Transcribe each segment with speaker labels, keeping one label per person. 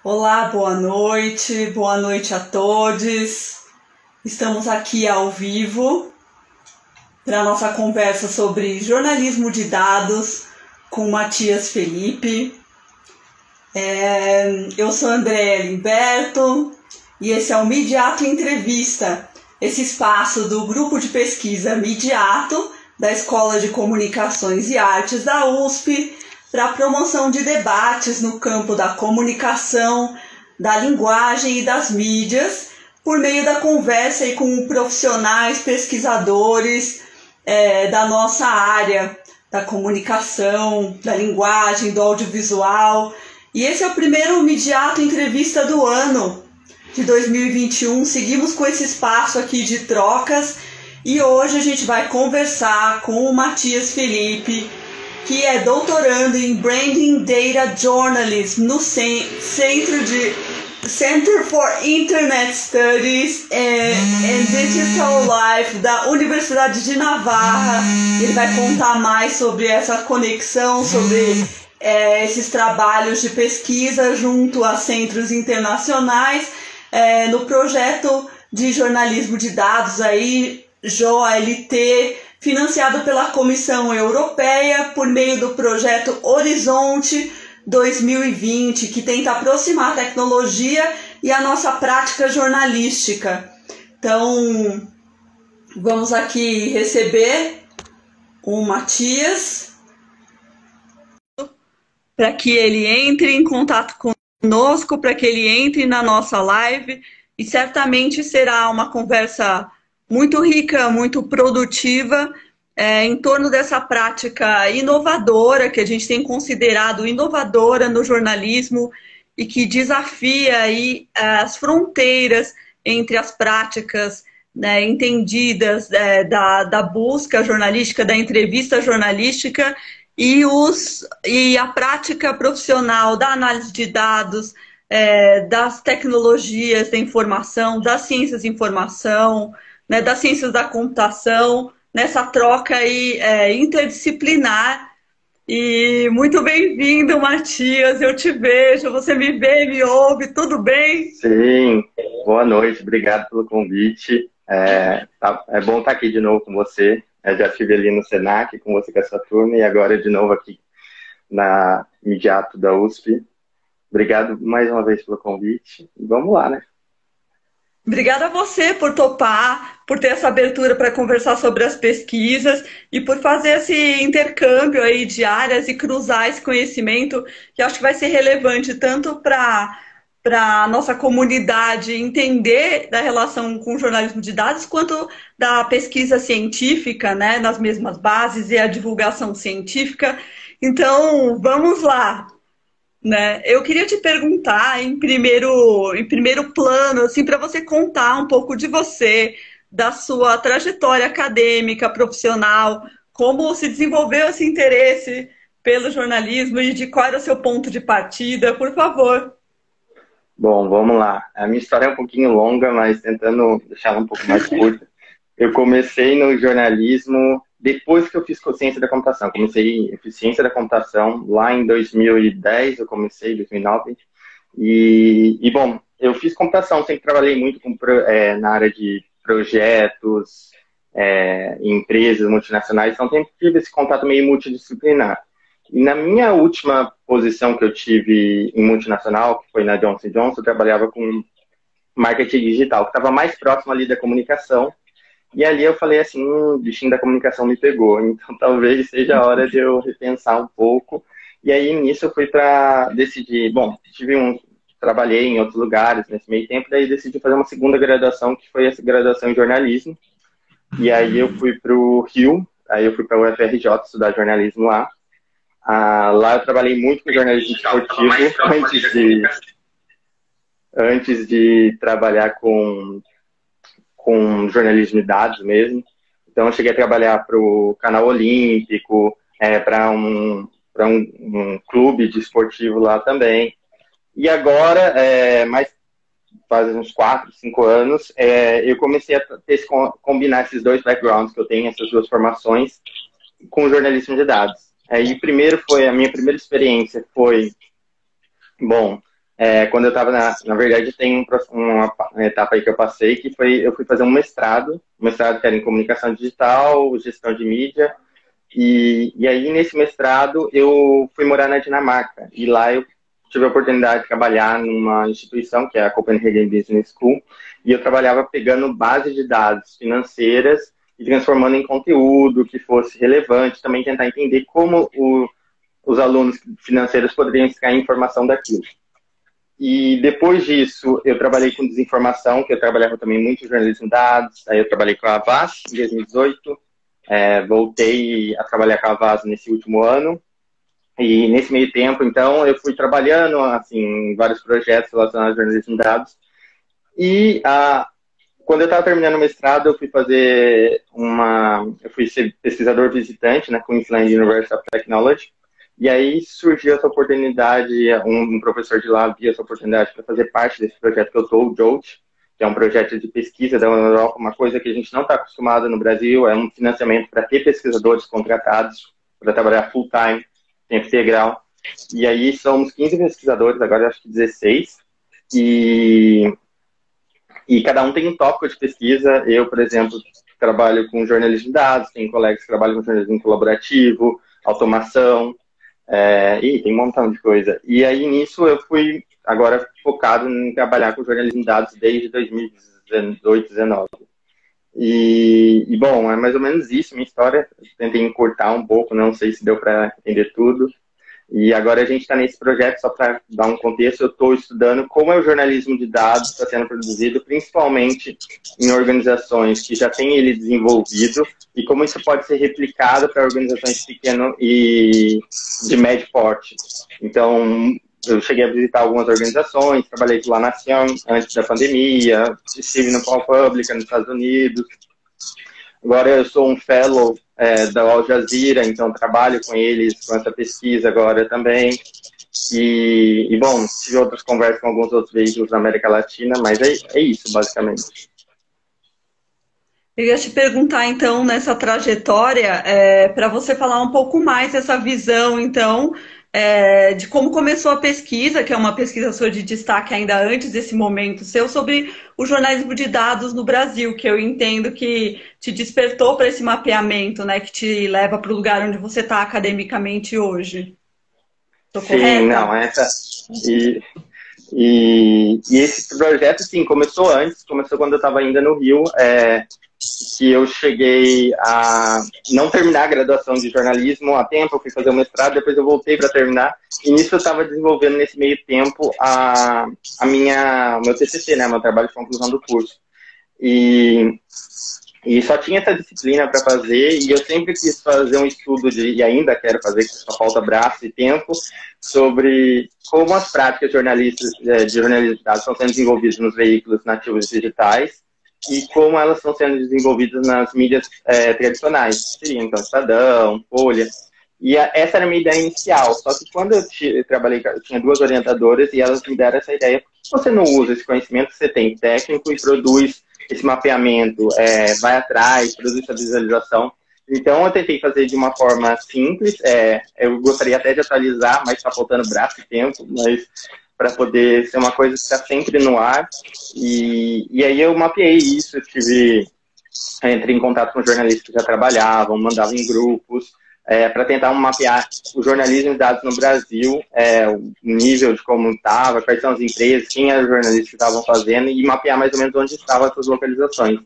Speaker 1: Olá, boa noite a todos. Estamos aqui ao vivo para a nossa conversa sobre jornalismo de dados com Matias Felipe. Eu sou Andréa Limberto e esse é o Midiato Entrevista, esse espaço do grupo de pesquisa Midiato, da Escola de Comunicações e Artes da USP, para a promoção de debates no campo da comunicação, da linguagem e das mídias, por meio da conversa aí com profissionais, pesquisadores da nossa área, da comunicação, da linguagem, do audiovisual. E esse é o primeiro Midiato Entrevista do ano, de 2021. Seguimos com esse espaço aqui de trocas e hoje a gente vai conversar com o Matias Felipe, que é doutorando em Branding Data Journalism no Center for Internet Studies and Digital Life da Universidade de Navarra. Ele vai contar mais sobre essa conexão, sobre esses trabalhos de pesquisa junto a centros internacionais no projeto de jornalismo de dados aí, JOLT, financiado pela Comissão Europeia por meio do projeto Horizonte 2020, que tenta aproximar a tecnologia e a nossa prática jornalística. Então, vamos aqui receber o Matias para que ele entre em contato conosco, para que ele entre na nossa live, e certamente será uma conversa muito rica, muito produtiva, em torno dessa prática inovadora, que a gente tem considerado inovadora no jornalismo e que desafia aí as fronteiras entre as práticas, né, entendidas da busca jornalística, da entrevista jornalística e a prática profissional da análise de dados, das tecnologias da informação, das ciências de informação, né, das ciências da computação, nessa troca aí, interdisciplinar. E muito bem-vindo, Matias, eu te vejo, você me vê, me ouve, tudo bem?
Speaker 2: Sim, boa noite, obrigado pelo convite. É bom estar aqui de novo com você. Já estive ali no Senac com você, com essa turma, e agora de novo aqui na Midiato da USP. Obrigado mais uma vez pelo convite. E vamos lá, né?
Speaker 1: Obrigada a você por topar, por ter essa abertura para conversar sobre as pesquisas e por fazer esse intercâmbio aí de áreas e cruzar esse conhecimento, que acho que vai ser relevante tanto para a nossa comunidade entender da relação com o jornalismo de dados, quanto da pesquisa científica, né, nas mesmas bases, e a divulgação científica. Então, vamos lá. Né? Eu queria te perguntar em primeiro plano, assim, para você contar um pouco de você, da sua trajetória acadêmica, profissional, como se desenvolveu esse interesse pelo jornalismo e de qual era o seu ponto de partida, por favor.
Speaker 2: Bom, vamos lá. A minha história é um pouquinho longa, mas tentando deixá-la um pouco mais curta. Eu comecei no jornalismo depois que eu fiz ciência da computação. Eu fiz ciência da computação lá em 2010, eu comecei em 2009. Bom, eu fiz computação, sempre trabalhei muito na área de projetos, em empresas multinacionais, então sempre tive esse contato meio multidisciplinar. E na minha última posição que eu tive em multinacional, que foi na Johnson & Johnson, eu trabalhava com marketing digital, que estava mais próximo ali da comunicação. E ali eu falei assim, o bichinho da comunicação me pegou, então talvez seja a hora de eu repensar um pouco. E aí nisso eu fui para decidir, bom, trabalhei em outros lugares nesse meio tempo, daí decidi fazer uma segunda graduação, que foi essa graduação em jornalismo. E aí eu fui para o Rio, aí eu fui para o UFRJ estudar jornalismo lá. Lá eu trabalhei muito com jornalismo esportivo, antes de trabalhar com jornalismo de dados mesmo. Então eu cheguei a trabalhar para o Canal Olímpico, para um clube de esportivo lá também. E agora, faz uns 4, 5 anos, eu comecei a combinar esses dois backgrounds que eu tenho, essas duas formações, com o jornalismo de dados. A minha primeira experiência foi, bom, quando eu estava, na verdade, tem uma etapa aí que eu passei, que foi, eu fui fazer um mestrado que era em comunicação digital, gestão de mídia, e aí nesse mestrado eu fui morar na Dinamarca, e lá eu tive a oportunidade de trabalhar numa instituição, que é a Copenhagen Business School, e eu trabalhava pegando base de dados financeiras e transformando em conteúdo que fosse relevante, também tentar entender como os alunos financeiros poderiam extrair informação daquilo. E depois disso, eu trabalhei com desinformação, que eu trabalhava também muito em jornalismo de dados, aí eu trabalhei com a Avast em 2018, voltei a trabalhar com a Avast nesse último ano, e nesse meio tempo, então, eu fui trabalhando assim, em vários projetos relacionados ao jornalismo de dados, e quando eu estava terminando o mestrado, eu fui ser pesquisador visitante na Queensland University of Technology, e aí surgiu essa oportunidade, um professor de lá viu essa oportunidade para fazer parte desse projeto que eu estou, o JOLT, que é um projeto de pesquisa da Europa, uma coisa que a gente não está acostumado no Brasil, é um financiamento para ter pesquisadores contratados, para trabalhar full-time, tempo integral. E aí somos 15 pesquisadores, agora acho que 16, e cada um tem um tópico de pesquisa. Eu, por exemplo, trabalho com jornalismo de dados, tem colegas que trabalham com jornalismo colaborativo, automação, tem um montão de coisa. E aí, nisso, eu fui agora focado em trabalhar com jornalismo de dados desde 2018, 2019. Bom, é mais ou menos isso, minha história. Tentei encurtar um pouco, não sei se deu para entender tudo. E agora a gente está nesse projeto, só para dar um contexto, eu estou estudando como é o jornalismo de dados está sendo produzido, principalmente em organizações que já têm ele desenvolvido, e como isso pode ser replicado para organizações pequenas e de médio porte. Então, eu cheguei a visitar algumas organizações, trabalhei com La Nación antes da pandemia, estive no ProPublica nos Estados Unidos. Agora eu sou um fellow da Al Jazeera, então trabalho com eles, com essa pesquisa agora também. Bom, tive outras conversas com alguns outros veículos da América Latina, mas é isso, basicamente.
Speaker 1: Eu ia te perguntar, então, nessa trajetória, para você falar um pouco mais dessa visão, então, de como começou a pesquisa, que é uma pesquisa sua de destaque ainda antes desse momento seu, sobre o jornalismo de dados no Brasil, que eu entendo que te despertou para esse mapeamento, né, que te leva para o lugar onde você está academicamente hoje. Estou correta?
Speaker 2: Sim, não, e esse projeto, sim, começou antes, começou quando eu estava ainda no Rio, que eu cheguei a não terminar a graduação de jornalismo a tempo, eu fui fazer o mestrado, depois eu voltei para terminar, e nisso eu estava desenvolvendo nesse meio tempo o meu TCC, né, meu trabalho de conclusão do curso. E só tinha essa disciplina para fazer, e eu sempre quis fazer um estudo, e ainda quero fazer, que só falta braço e tempo, sobre como as práticas de jornalismo de dados estão sendo desenvolvidas nos veículos nativos digitais, e como elas estão sendo desenvolvidas nas mídias tradicionais, seria então Estadão, Folha, e essa era a minha ideia inicial, só que quando eu trabalhei, eu tinha duas orientadoras e elas me deram essa ideia: por que você não usa esse conhecimento que você tem técnico e produz esse mapeamento, vai atrás, produz essa visualização? Então eu tentei fazer de uma forma simples, eu gostaria até de atualizar, mas está faltando braço e tempo, mas para poder ser uma coisa que está sempre no ar. E aí eu mapeei isso, entrei em contato com jornalistas que já trabalhavam, mandava em grupos, para tentar mapear o jornalismo de dados no Brasil, o nível de como estava, quais são as empresas, quem eram os jornalistas que estavam fazendo, e mapear mais ou menos onde estavam essas localizações.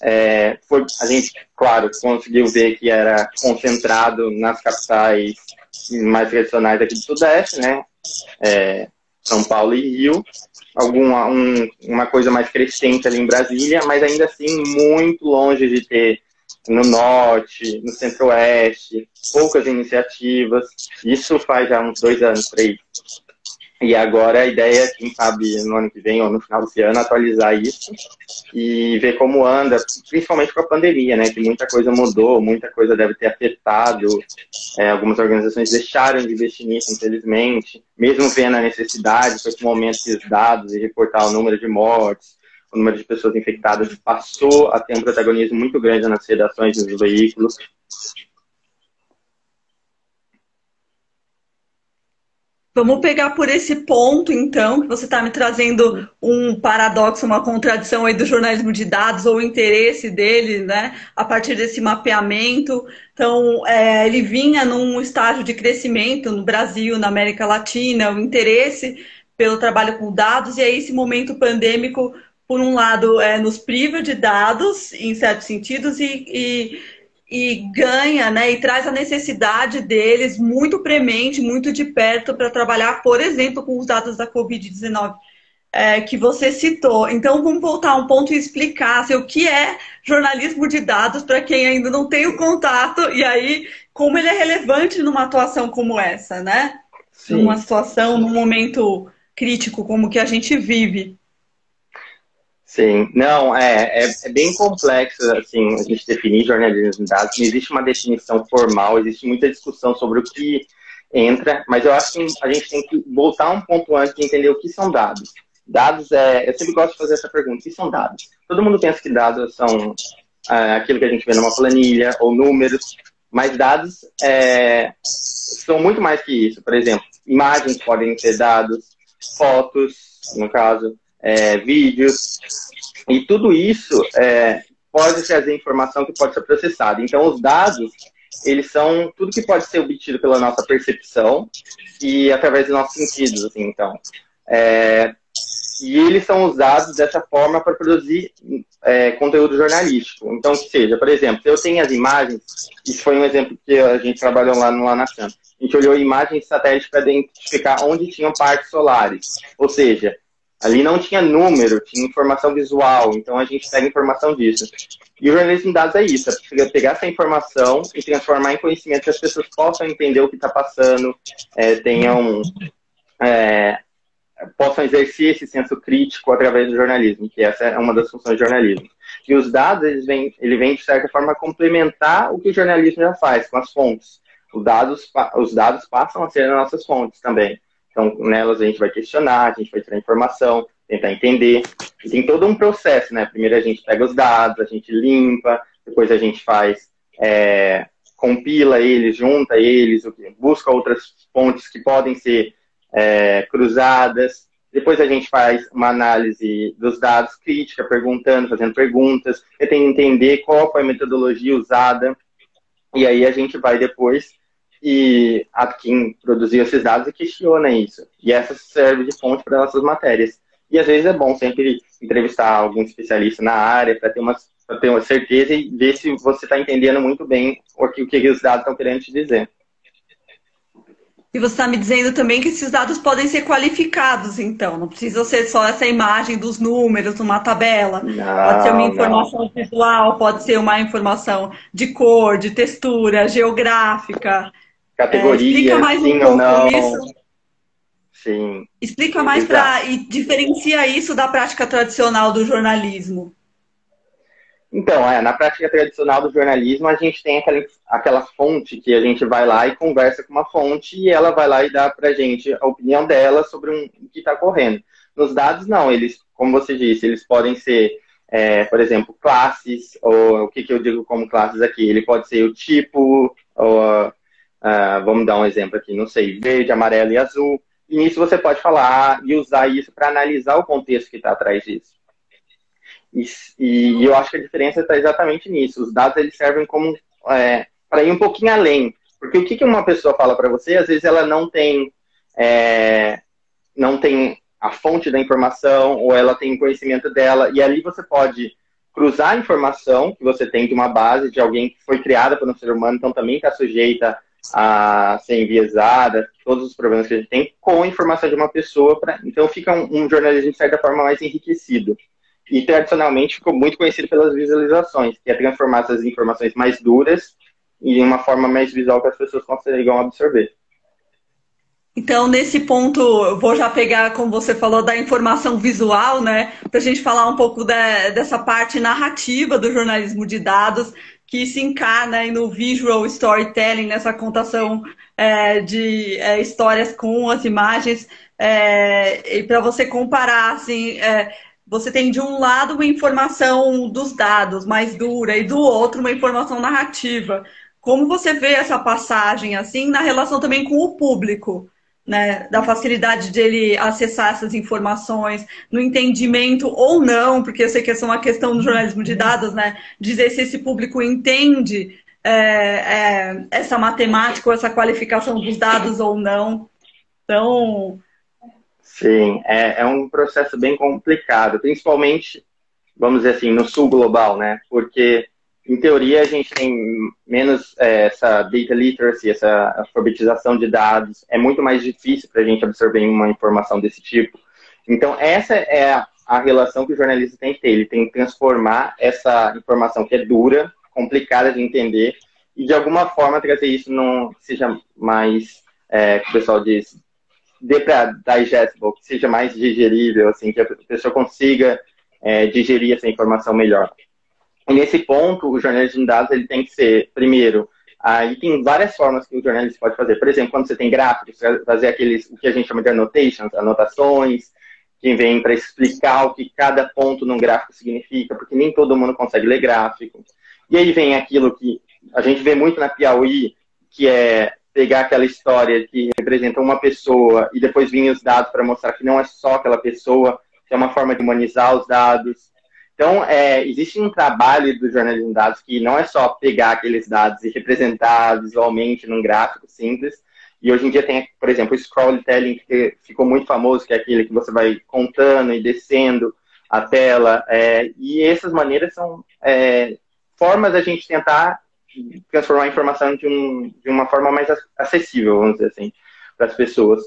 Speaker 2: A gente, claro, conseguiu ver que era concentrado nas capitais mais tradicionais aqui do Sudeste, né? São Paulo e Rio, uma coisa mais crescente ali em Brasília, mas ainda assim muito longe de ter no Norte, no Centro-Oeste, poucas iniciativas. Isso faz já uns 2 anos, 3. E agora a ideia é, quem sabe, no ano que vem ou no final desse ano, atualizar isso e ver como anda, principalmente com a pandemia, né? Que muita coisa mudou, muita coisa deve ter afetado. Algumas organizações deixaram de investir nisso, infelizmente. Mesmo vendo a necessidade, foi esse momento de dados e reportar o número de mortes, o número de pessoas infectadas passou a ter um protagonismo muito grande nas redações dos veículos.
Speaker 1: Vamos pegar por esse ponto, então, que você está me trazendo um paradoxo, uma contradição aí do jornalismo de dados, ou o interesse dele, né, a partir desse mapeamento. Então, ele vinha num estágio de crescimento no Brasil, na América Latina, o interesse pelo trabalho com dados, e aí esse momento pandêmico, por um lado, nos priva de dados, em certos sentidos, e ganha, né, e traz a necessidade deles muito premente, muito de perto para trabalhar, por exemplo, com os dados da Covid-19 que você citou. Então, vamos voltar a um ponto e explicar assim, o que é jornalismo de dados para quem ainda não tem o contato e aí como ele é relevante numa atuação como essa, né? Numa
Speaker 2: Sim.
Speaker 1: situação, num momento crítico como que a gente vive.
Speaker 2: Sim, não, é bem complexo, assim, a gente definir jornalismo de dados, não existe uma definição formal, existe muita discussão sobre o que entra, mas eu acho que a gente tem que voltar um ponto antes de entender o que são dados. Dados eu sempre gosto de fazer essa pergunta, o que são dados? Todo mundo pensa que dados são aquilo que a gente vê numa planilha, ou números, mas dados são muito mais que isso, por exemplo, imagens podem ser dados, fotos, no caso, vídeos, e tudo isso pode trazer informação que pode ser processada. Então, os dados, eles são tudo que pode ser obtido pela nossa percepção e através dos nossos sentidos, assim, então. E eles são usados dessa forma para produzir conteúdo jornalístico. Então, que seja, por exemplo, se eu tenho as imagens, isso foi um exemplo que a gente trabalhou lá no LANACAM. A gente olhou imagens de satélite para identificar onde tinham partes solares. Ou seja, ali não tinha número, tinha informação visual, então a gente pega informação disso. E o jornalismo de dados é isso, é pegar essa informação e transformar em conhecimento que as pessoas possam entender o que está passando, possam exercer esse senso crítico através do jornalismo, que essa é uma das funções do jornalismo. E os dados, ele vem de certa forma, complementar o que o jornalismo já faz, com as fontes. Os dados passam a ser as nossas fontes também. Então, nelas a gente vai questionar, a gente vai tirar informação, tentar entender. E tem todo um processo, né? Primeiro a gente pega os dados, a gente limpa, depois a gente compila eles, junta eles, busca outras fontes que podem ser cruzadas. Depois a gente faz uma análise dos dados crítica, fazendo perguntas, tentando entender qual foi a metodologia usada. E aí a gente vai depois e a quem produziu esses dados e questiona isso. E essa serve de fonte para nossas matérias. E às vezes é bom sempre entrevistar algum especialista na área para ter uma certeza e ver se você está entendendo muito bem o que os dados estão querendo te dizer.
Speaker 1: E você está me dizendo também que esses dados podem ser qualificados, então. Não precisa ser só essa imagem dos números numa tabela. Pode ser uma informação visual, pode ser uma informação de cor, de textura, geográfica.
Speaker 2: Categoria,
Speaker 1: explica mais
Speaker 2: sim
Speaker 1: um pouco
Speaker 2: ou não.
Speaker 1: isso.
Speaker 2: Sim.
Speaker 1: Explica mais e diferencia isso da prática tradicional do jornalismo.
Speaker 2: Então, na prática tradicional do jornalismo, a gente tem aquela fonte que a gente vai lá e conversa com uma fonte e ela vai lá e dá pra gente a opinião dela sobre o que está ocorrendo. Nos dados, não. Eles, como você disse, eles podem ser, por exemplo, classes, ou o que eu digo como classes aqui? Ele pode ser o tipo, ou, vamos dar um exemplo aqui, não sei, verde, amarelo e azul. E nisso você pode falar e usar isso para analisar o contexto que está atrás disso. E eu acho que a diferença está exatamente nisso. Os dados eles servem como para ir um pouquinho além. Porque o que uma pessoa fala para você, às vezes ela não tem a fonte da informação, ou ela tem conhecimento dela, e ali você pode cruzar a informação que você tem de uma base de alguém que foi criada por um ser humano, então também está sujeita a ser enviesada, todos os problemas que a gente tem, com a informação de uma pessoa. Então fica um jornalismo, de certa forma, mais enriquecido. E tradicionalmente ficou muito conhecido pelas visualizações, que é transformar essas informações mais duras em uma forma mais visual que as pessoas consigam absorver.
Speaker 1: Então, nesse ponto, eu vou já pegar, como você falou, da informação visual, né? Para a gente falar um pouco dessa parte narrativa do jornalismo de dados, que se encarna aí no visual storytelling, nessa contação de histórias com as imagens. E para você comparar, assim, você tem de um lado uma informação dos dados mais dura e do outro uma informação narrativa. Como você vê essa passagem, assim, na relação também com o público? né, da facilidade de ele acessar essas informações, no entendimento ou não, porque eu sei que essa é uma questão do jornalismo de dados, né, dizer se esse público entende essa matemática ou essa qualificação dos dados ou não. Então...
Speaker 2: Sim, é um processo bem complicado, principalmente, vamos dizer assim, no sul global, né? Porque, em teoria, a gente tem menos essa data literacy, essa alfabetização de dados. É muito mais difícil para a gente absorver uma informação desse tipo. Então, essa é a relação que o jornalista tem que ter. Ele tem que transformar essa informação que é dura, complicada de entender, e, de alguma forma, trazer isso num que seja mais, que o pessoal diz, dê para digestible, que seja mais digerível, assim, que a pessoa consiga digerir essa informação melhor. E nesse ponto, o jornalismo de dados ele tem que ser, primeiro, aí tem várias formas que o jornalista pode fazer. Por exemplo, quando você tem gráficos, fazer aqueles, o que a gente chama de annotations, anotações, que vem para explicar o que cada ponto num gráfico significa, porque nem todo mundo consegue ler gráfico. E aí vem aquilo que a gente vê muito na Piauí, que é pegar aquela história que representa uma pessoa e depois vir os dados para mostrar que não é só aquela pessoa, que é uma forma de humanizar os dados. Então, existe um trabalho do jornalismo de dados que não é só pegar aqueles dados e representar visualmente num gráfico simples. E hoje em dia tem, por exemplo, o scrollytelling, que ficou muito famoso, que é aquele que você vai contando e descendo a tela. E essas maneiras são formas da gente tentar transformar a informação de uma forma mais acessível, vamos dizer assim, para as pessoas.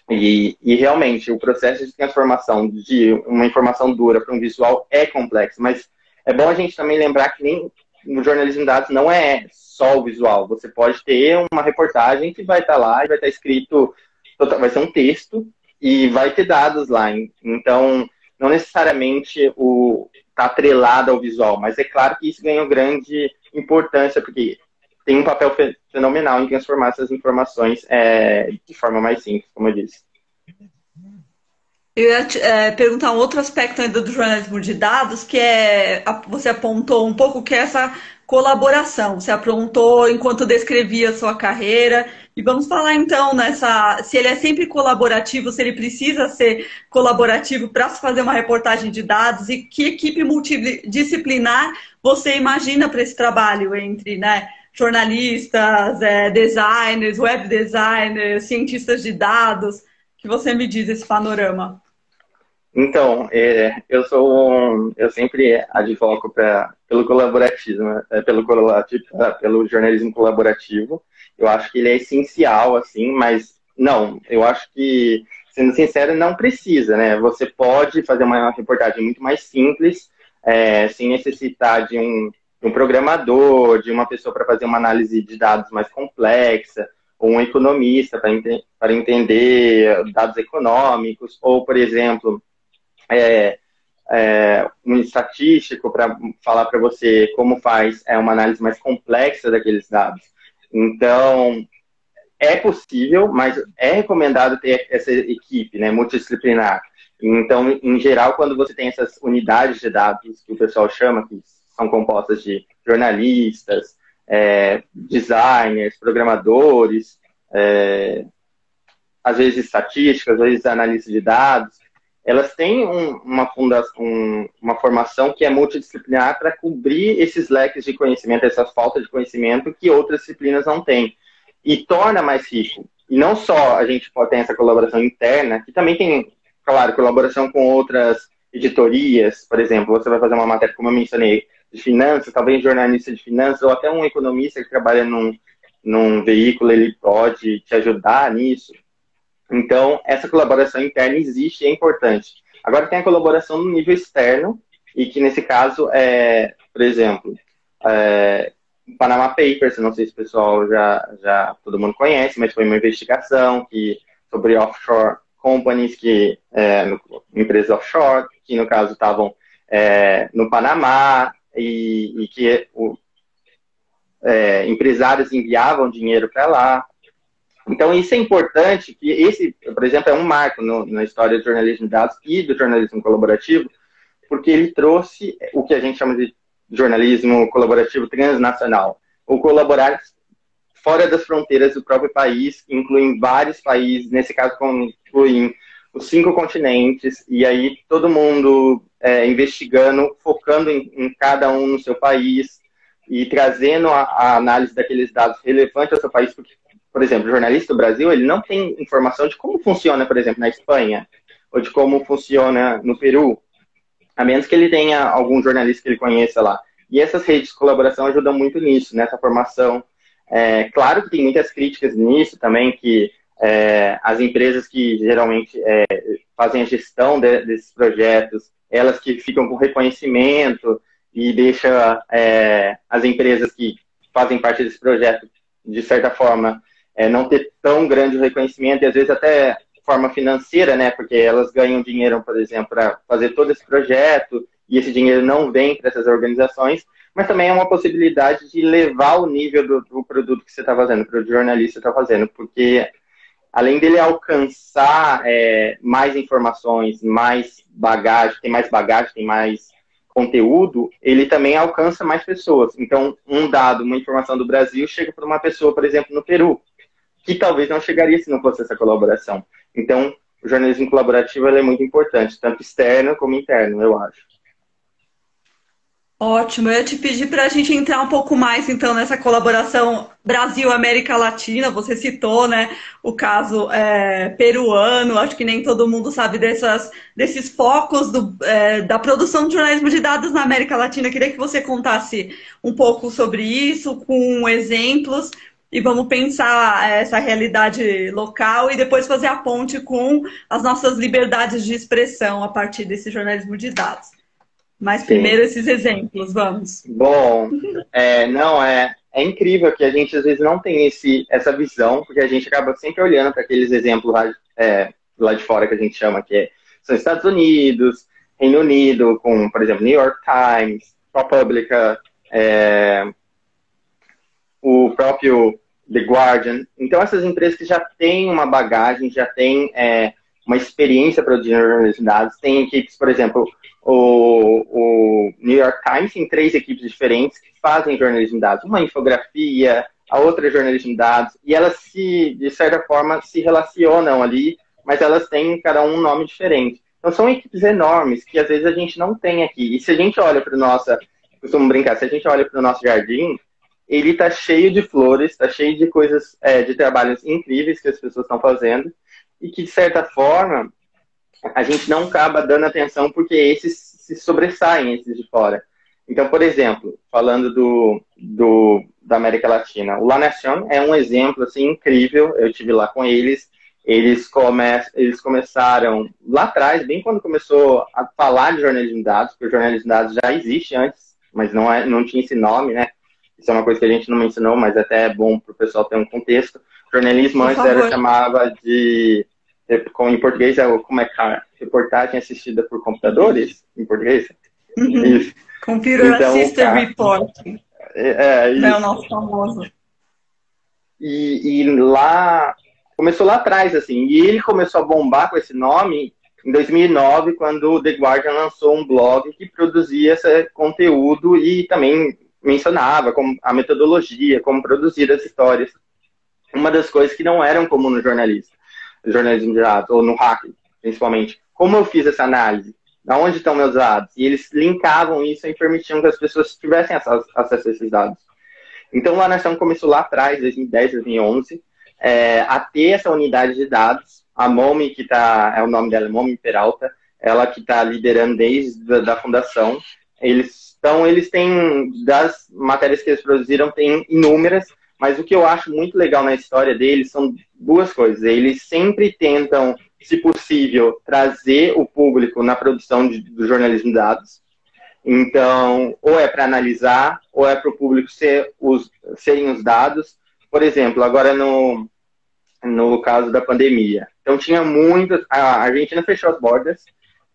Speaker 2: E realmente, o processo de transformação de uma informação dura para um visual é complexo, mas é bom a gente também lembrar que nem no jornalismo de dados não é só o visual. Você pode ter uma reportagem que vai estar lá e vai estar escrito, vai ser um texto e vai ter dados lá. Então, não necessariamente está atrelado ao visual, mas é claro que isso ganha grande importância, porque tem um papel fenomenal em transformar essas informações de forma mais simples, como eu disse.
Speaker 1: Eu ia perguntar um outro aspecto ainda do jornalismo de dados, que você apontou um pouco, que é essa colaboração. Você apontou enquanto descrevia a sua carreira. E vamos falar então se ele é sempre colaborativo, se ele precisa ser colaborativo para se fazer uma reportagem de dados e que equipe multidisciplinar você imagina para esse trabalho entre, né, jornalistas, designers, web designers, cientistas de dados, que você me diz esse panorama.
Speaker 2: Então, eu sempre advoco pelo colaborativismo, pelo jornalismo colaborativo. Eu acho que ele é essencial, assim, mas não, eu acho que, sendo sincero, não precisa, né? Você pode fazer uma reportagem muito mais simples, sem necessitar de um programador, de uma pessoa para fazer uma análise de dados mais complexa, ou um economista para entender dados econômicos, ou, por exemplo, um estatístico para falar para você como faz uma análise mais complexa daqueles dados. Então, é possível, mas é recomendado ter essa equipe, né, multidisciplinar. Então, em geral, quando você tem essas unidades de dados, que o pessoal chama, que são compostas de jornalistas, designers, programadores, às vezes estatísticas, às vezes analistas de dados, elas têm uma formação que é multidisciplinar para cobrir esses leques de conhecimento, essa falta de conhecimento que outras disciplinas não têm. E torna mais rico. E não só a gente pode ter essa colaboração interna, que também tem, claro, colaboração com outras editorias. Por exemplo, você vai fazer uma matéria, como eu mencionei, de finanças, talvez jornalista de finanças, ou até um economista que trabalha num veículo, ele pode te ajudar nisso. Então, essa colaboração interna existe e é importante. Agora tem a colaboração no nível externo, e que nesse caso por exemplo, Panama Papers, não sei se o pessoal já todo mundo conhece, mas foi uma investigação sobre offshore companies, empresas offshore, que no caso estavam no Panamá, e que empresários enviavam dinheiro para lá. Então, isso é importante, que esse, por exemplo, é um marco na história do jornalismo de dados e do jornalismo colaborativo, porque ele trouxe o que a gente chama de jornalismo colaborativo transnacional. O colaborar fora das fronteiras do próprio país, que incluem vários países, nesse caso incluem os 5 continentes, e aí todo mundo investigando, focando em cada um no seu país, e trazendo a análise daqueles dados relevantes ao seu país, porque, por exemplo, o jornalista do Brasil, ele não tem informação de como funciona, por exemplo, na Espanha, ou de como funciona no Peru, a menos que ele tenha algum jornalista que ele conheça lá. E essas redes de colaboração ajudam muito nisso, nessa formação. Claro que tem muitas críticas nisso também, que as empresas que geralmente fazem a gestão desses projetos, elas que ficam com reconhecimento e deixa as empresas que fazem parte desse projeto, de certa forma, não ter tão grande o reconhecimento, e às vezes até forma financeira, né? Porque elas ganham dinheiro, por exemplo, para fazer todo esse projeto, e esse dinheiro não vem para essas organizações, mas também é uma possibilidade de levar o nível do produto que você está fazendo, para o jornalista está fazendo, porque além dele alcançar mais informações, mais bagagem, tem mais conteúdo, ele também alcança mais pessoas. Então, um dado, uma informação do Brasil chega para uma pessoa, por exemplo, no Peru, que talvez não chegaria se não fosse essa colaboração. Então, o jornalismo colaborativo é muito importante, tanto externo como interno, eu acho.
Speaker 1: Ótimo, eu ia te pedir para a gente entrar um pouco mais então nessa colaboração Brasil-América Latina. Você citou, né, o caso peruano. Acho que nem todo mundo sabe desses focos da produção de jornalismo de dados na América Latina. Queria que você contasse um pouco sobre isso, com exemplos, e vamos pensar essa realidade local e depois fazer a ponte com as nossas liberdades de expressão a partir desse jornalismo de dados. Mas primeiro esses exemplos, vamos.
Speaker 2: Bom, é incrível que a gente às vezes não tem essa visão, porque a gente acaba sempre olhando para aqueles exemplos lá de fora que a gente chama, que são Estados Unidos, Reino Unido, com, por exemplo, New York Times, ProPublica, o próprio The Guardian. Então, essas empresas que já têm uma bagagem, já têm uma experiência produzindo jornalismo de dados, tem equipes, por exemplo, o New York Times tem 3 equipes diferentes que fazem jornalismo de dados. Uma infografia, a outra é jornalismo de dados, e elas, de certa forma, se relacionam ali, mas elas têm cada um nome diferente. Então, são equipes enormes que, às vezes, a gente não tem aqui. E se a gente olha para o nosso, costumo brincar, se a gente olha para o nosso jardim, ele está cheio de flores, está cheio de coisas, de trabalhos incríveis que as pessoas estão fazendo, e que, de certa forma, a gente não acaba dando atenção porque esses se sobressaem, esses de fora. Então, por exemplo, falando da América Latina, o La Nación é um exemplo assim, incrível, eu estive lá com eles, eles começaram lá atrás, bem quando começou a falar de jornalismo de dados, porque o jornalismo de dados já existe antes, mas não tinha esse nome, né? Isso é uma coisa que a gente não mencionou, mas até é bom para o pessoal ter um contexto. O jornalismo antes chamava de... em português, como é que reportagem assistida por computadores, em português?
Speaker 1: Isso. Computer Assisted Reporting.
Speaker 2: Isso.
Speaker 1: É o nosso famoso.
Speaker 2: E lá, começou lá atrás, assim, e ele começou a bombar com esse nome em 2009, quando o The Guardian lançou um blog que produzia esse conteúdo e também mencionava como a metodologia, como produzir as histórias. Uma das coisas que não eram comum no jornalismo de dados, ou no hacking, principalmente. Como eu fiz essa análise? Da onde estão meus dados? E eles linkavam isso e permitiam que as pessoas tivessem acesso a esses dados. Então, a Nação começou lá atrás, 2010, 2011, a ter essa unidade de dados. A Momi, que é o nome dela, Momi Peralta, ela que está liderando desde a fundação. Eles têm, das matérias que eles produziram, tem inúmeras, mas o que eu acho muito legal na história deles são 2 coisas. Eles sempre tentam, se possível, trazer o público na produção do jornalismo de dados. Então, ou é para analisar, ou é para o público serem os dados. Por exemplo, agora no caso da pandemia. Então, tinha a Argentina fechou as bordas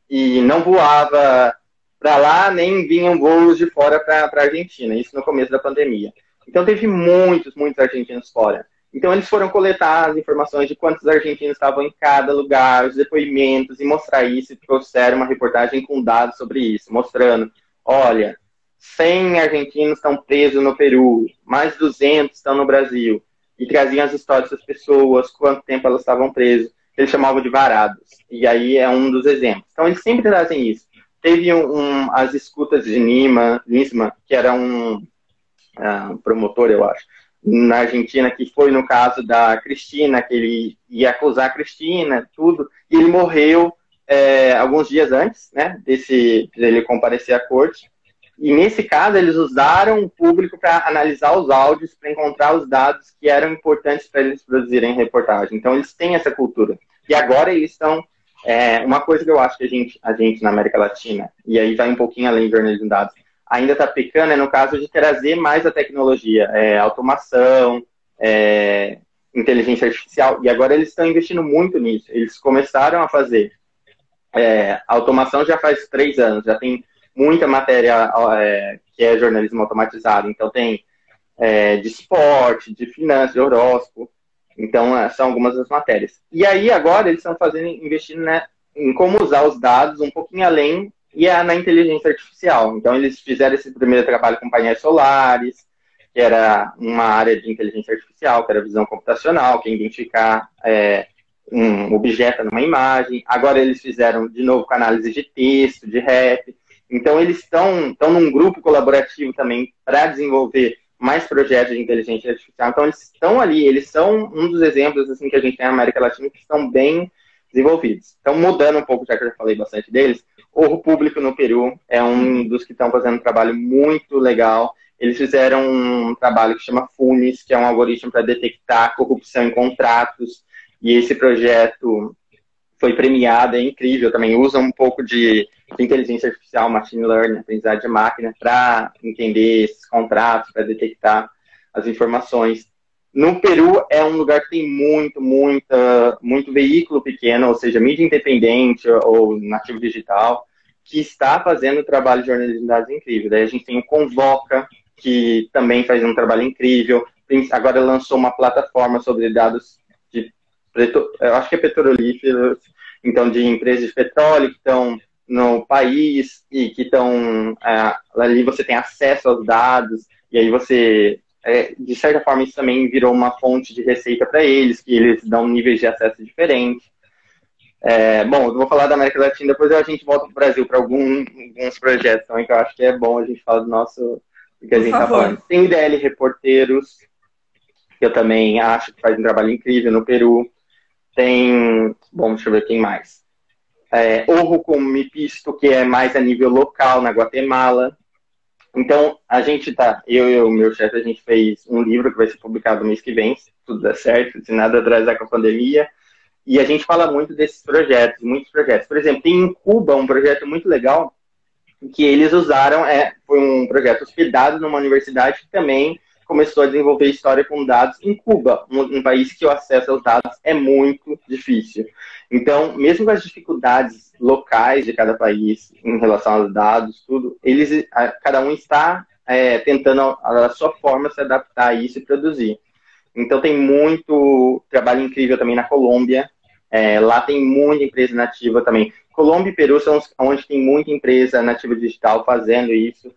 Speaker 2: e não voava para lá, nem vinham voos de fora para a Argentina. Isso no começo da pandemia. Então, teve muitos argentinos fora. Então, eles foram coletar as informações de quantos argentinos estavam em cada lugar, os depoimentos, e mostrar isso, e trouxeram uma reportagem com dados sobre isso, mostrando, olha, 100 argentinos estão presos no Peru, mais 200 estão no Brasil. e traziam as histórias das pessoas, quanto tempo elas estavam presas. Eles chamavam de varados. E aí é um dos exemplos. Então, eles sempre trazem isso. Teve as escutas de Nisman, que era um promotor, eu acho, na Argentina, que foi no caso da Cristina, que ele ia acusar a Cristina, tudo, e ele morreu alguns dias antes, né, dele comparecer à corte. E nesse caso, eles usaram o público para analisar os áudios, para encontrar os dados que eram importantes para eles produzirem reportagem. Então, eles têm essa cultura. E agora eles estão... uma coisa que eu acho que a gente na América Latina, e aí vai um pouquinho além do jornalismo de dados, ainda está pecando, no caso de trazer mais a tecnologia, automação, inteligência artificial. E agora eles estão investindo muito nisso. Eles começaram a fazer automação já faz 3 anos, já tem muita matéria que é jornalismo automatizado. Então tem de esporte, de finanças, de horóscopo. Então são algumas das matérias. E aí agora eles estão investindo, né, em como usar os dados um pouquinho além e na inteligência artificial. Então eles fizeram esse primeiro trabalho com painéis solares, que era uma área de inteligência artificial, que era visão computacional, que é identificar um objeto numa imagem. Agora eles fizeram de novo com análise de texto, de rap. Então, eles estão num grupo colaborativo também para desenvolver mais projetos de inteligência artificial. Então, eles estão ali, eles são um dos exemplos assim, que a gente tem na América Latina que estão bem desenvolvidos. Então, mudando um pouco, já que eu já falei bastante deles, o Público no Peru é um dos que estão fazendo um trabalho muito legal. Eles fizeram um trabalho que chama FUNES, que é um algoritmo para detectar corrupção em contratos, e esse projeto foi premiado, é incrível também, usa um pouco de inteligência artificial, machine learning, aprendizagem de máquina, para entender esses contratos, para detectar as informações. No Peru é um lugar que tem muito veículo pequeno, ou seja, mídia independente ou nativo digital, que está fazendo um trabalho de jornalismo de dados incrível. Daí a gente tem o Convoca, que também faz um trabalho incrível, agora lançou uma plataforma sobre dados eu acho que é petrolíferos, então de empresas de petróleo que estão no país e que estão ali você tem acesso aos dados e aí você de certa forma isso também virou uma fonte de receita para eles, que eles dão níveis de acesso diferentes. Bom, eu vou falar da América Latina, depois a gente volta para o Brasil para alguns projetos também que eu acho que é bom a gente falar do que a gente está falando. Tem o IDL Reporteiros, que eu também acho que faz um trabalho incrível no Peru. Tem, bom, deixa eu ver quem mais. Orro com Mipisto, que é mais a nível local, na Guatemala. Então, a gente eu e o meu chefe, a gente fez um livro que vai ser publicado no mês que vem, se tudo der certo, se nada atrasar com a pandemia. E a gente fala muito desses projetos, muitos projetos. Por exemplo, tem em Cuba um projeto muito legal que eles usaram, foi um projeto hospedado numa universidade que também começou a desenvolver história com dados em Cuba, um país que o acesso aos dados é muito difícil. Então, mesmo com as dificuldades locais de cada país em relação aos dados, tudo, cada um está tentando, a sua forma, se adaptar a isso e produzir. Então, tem muito trabalho incrível também na Colômbia. Lá tem muita empresa nativa também. Colômbia e Peru são onde tem muita empresa nativa digital fazendo isso.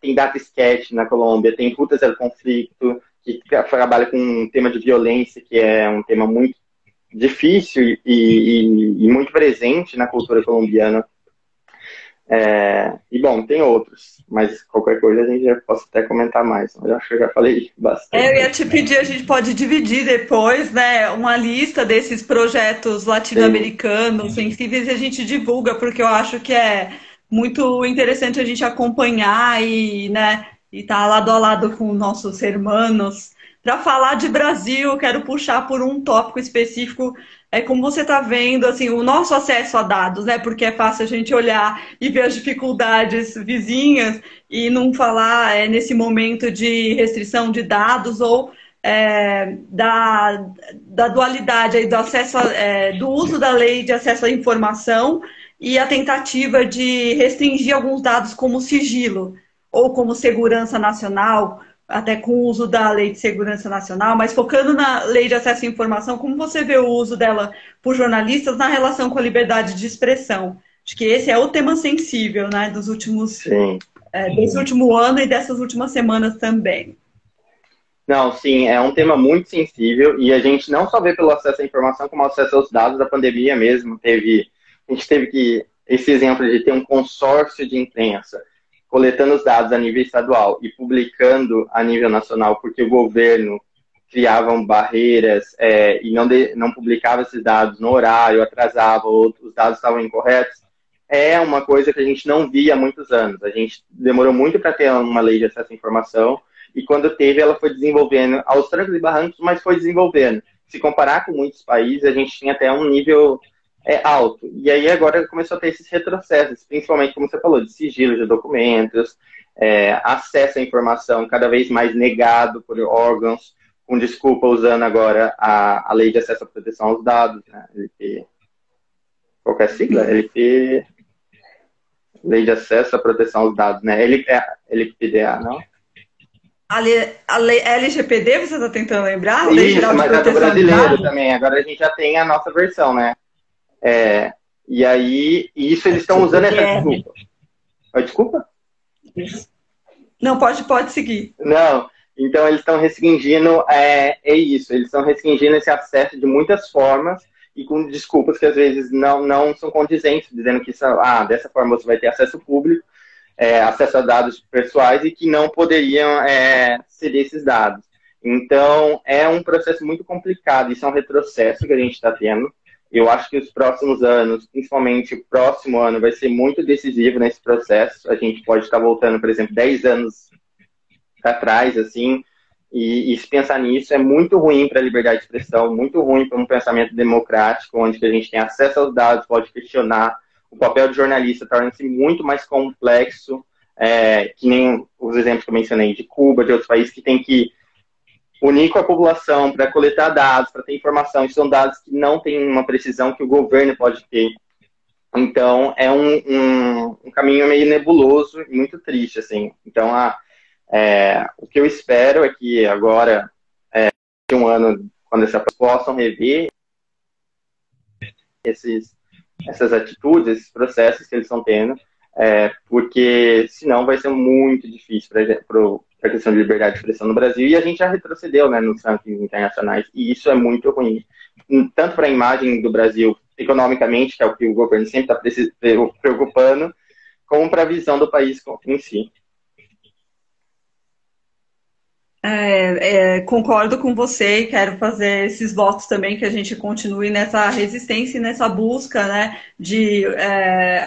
Speaker 2: Tem Data Sketch na Colômbia, tem Ruta Zero Conflito, que trabalha com um tema de violência, que é um tema muito difícil e muito presente na cultura colombiana. E, bom, tem outros, mas qualquer coisa a gente já posso até comentar mais. Eu acho que eu já falei bastante.
Speaker 1: Eu ia te pedir, a gente pode dividir depois, né, uma lista desses projetos latino-americanos sensíveis e a gente divulga, porque eu acho que é muito interessante a gente acompanhar e, né, tá lado a lado com nossos irmãos. Para falar de Brasil, quero puxar por um tópico específico, como você está vendo, assim, o nosso acesso a dados, né? Porque é fácil a gente olhar e ver as dificuldades vizinhas e não falar nesse momento de restrição de dados ou da dualidade aí do acesso do uso da lei de acesso à informação e a tentativa de restringir alguns dados como sigilo ou como segurança nacional, até com o uso da Lei de Segurança Nacional, mas focando na Lei de Acesso à Informação, como você vê o uso dela por jornalistas na relação com a liberdade de expressão? Acho que esse é o tema sensível, né, desse último ano e dessas últimas semanas também.
Speaker 2: Não, sim, é um tema muito sensível e a gente não só vê pelo acesso à informação, como acesso aos dados da pandemia mesmo. A gente teve esse exemplo de ter um consórcio de imprensa coletando os dados a nível estadual e publicando a nível nacional, porque o governo criavam barreiras e não publicava esses dados no horário, atrasava, ou os dados estavam incorretos. É uma coisa que a gente não via há muitos anos. A gente demorou muito para ter uma lei de acesso à informação, e quando teve, ela foi desenvolvendo aos trancos e barrancos, mas foi desenvolvendo. Se comparar com muitos países, a gente tinha até um nível alto. E aí agora começou a ter esses retrocessos, principalmente, como você falou, de sigilo de documentos, acesso à informação cada vez mais negado por órgãos, com desculpa usando agora a Lei de Acesso à Proteção aos Dados, né? LP, qual que é a sigla? LP, Lei de Acesso à Proteção aos Dados, né? LPDA, não?
Speaker 1: A lei LGPD, você está tentando lembrar? Lei
Speaker 2: Isso, mas é do brasileiro também. Agora a gente já tem a nossa versão, né? E aí, isso eles estão usando essa desculpa. Desculpa?
Speaker 1: Não, pode seguir.
Speaker 2: Não, então eles estão restringindo, isso, eles estão restringindo esse acesso de muitas formas e com desculpas que às vezes não são condizentes, dizendo que dessa forma você vai ter acesso público, acesso a dados pessoais e que não poderiam ceder esses dados. Então, é um processo muito complicado, isso é um retrocesso que a gente está tendo. Eu acho que os próximos anos, principalmente o próximo ano, vai ser muito decisivo nesse processo. A gente pode estar voltando, por exemplo, 10 anos atrás, assim, e se pensar nisso é muito ruim para a liberdade de expressão, muito ruim para um pensamento democrático, onde a gente tem acesso aos dados, pode questionar. O papel do jornalista torna-se muito mais complexo, que nem os exemplos que eu mencionei de Cuba, de outros países que tem que unir com a população para coletar dados, para ter informação, e são dados que não têm uma precisão que o governo pode ter. Então, é um caminho meio nebuloso e muito triste, assim. Então, o que eu espero é que agora, de um ano, quando essas possam rever essas atitudes, esses processos que eles estão tendo, porque senão vai ser muito difícil para a questão de liberdade de expressão no Brasil, e a gente já retrocedeu, né, nos rankings internacionais, e isso é muito ruim, tanto para a imagem do Brasil economicamente, que é o que o governo sempre está preocupando, como para a visão do país em si.
Speaker 1: Concordo com você e quero fazer esses votos também, que a gente continue nessa resistência e nessa busca, né, de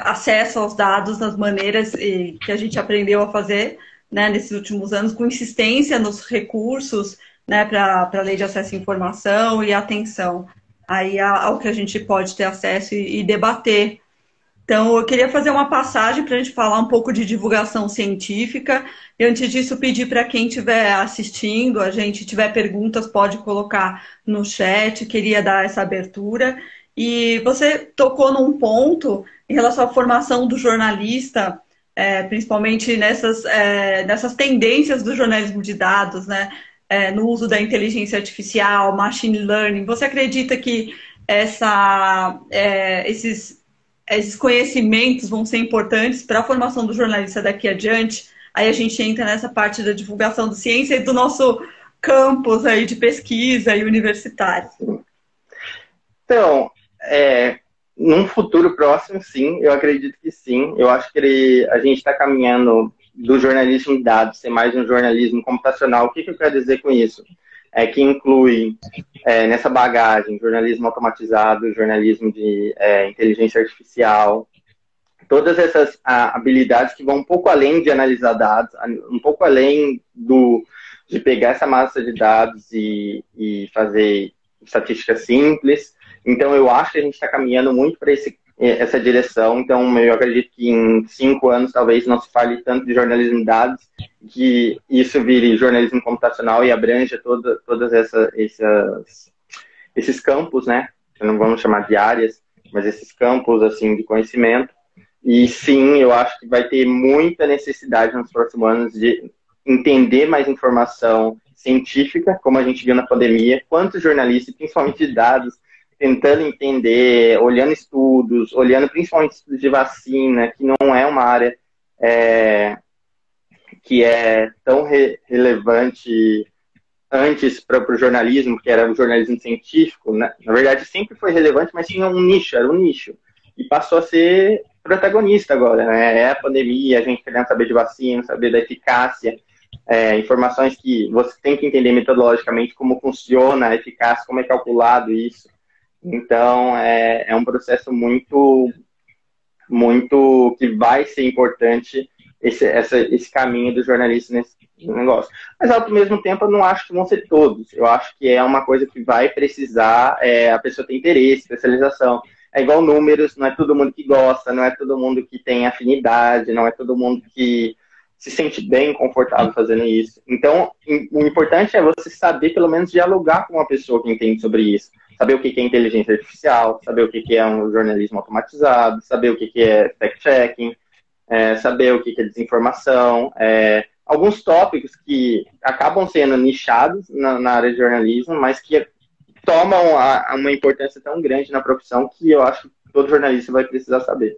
Speaker 1: acesso aos dados das maneiras que a gente aprendeu a fazer, né, nesses últimos anos, com insistência nos recursos, né, para a lei de acesso à informação e atenção aí ao que a gente pode ter acesso e debater. Então, eu queria fazer uma passagem para a gente falar um pouco de divulgação científica. E antes disso, pedir para quem estiver assistindo, a gente tiver perguntas, pode colocar no chat. Queria dar essa abertura. E você tocou num ponto em relação à formação do jornalista, principalmente nessas tendências do jornalismo de dados, né? No uso da inteligência artificial, machine learning. Você acredita que esses conhecimentos vão ser importantes para a formação do jornalista daqui adiante? Aí a gente entra nessa parte da divulgação da ciência e do nosso campus aí de pesquisa e universitário.
Speaker 2: Então, num futuro próximo, sim, eu acredito que sim. Eu acho que a gente está caminhando do jornalismo de dados ser mais um jornalismo computacional. O que eu quero dizer com isso? Que inclui nessa bagagem jornalismo automatizado, jornalismo de inteligência artificial, todas essas habilidades que vão um pouco além de analisar dados, um pouco além de pegar essa massa de dados e fazer estatística simples. Então, eu acho que a gente está caminhando muito para essa direção. Então, eu acredito que em 5 anos, talvez, não se fale tanto de jornalismo de dados, que isso vire jornalismo computacional e abranja todas esses campos, né? Não vamos chamar de áreas, mas esses campos, assim, de conhecimento. E, sim, eu acho que vai ter muita necessidade nos próximos anos de entender mais informação científica, como a gente viu na pandemia, quantos jornalistas, principalmente de dados, tentando entender, olhando estudos, olhando principalmente estudos de vacina, que não é uma área que é tão relevante antes para o jornalismo, que era o jornalismo científico, né? Na verdade sempre foi relevante, mas tinha um nicho, era um nicho. E passou a ser protagonista agora, né? É a pandemia, a gente querendo saber de vacina, saber da eficácia, informações que você tem que entender metodologicamente como funciona a eficácia, como é calculado isso. Então, é um processo muito, muito que vai ser importante esse caminho do jornalista nesse negócio. Mas, ao mesmo tempo, eu não acho que vão ser todos. Eu acho que é uma coisa que vai precisar, a pessoa tem interesse, especialização. É igual números, não é todo mundo que gosta, não é todo mundo que tem afinidade, não é todo mundo que se sente bem confortável fazendo isso. Então, o importante é você saber, pelo menos, dialogar com uma pessoa que entende sobre isso. Saber o que é inteligência artificial, saber o que é um jornalismo automatizado, saber o que é fact-checking, saber o que é desinformação, alguns tópicos que acabam sendo nichados na área de jornalismo, mas que tomam uma importância tão grande na profissão que eu acho que todo jornalista vai precisar saber.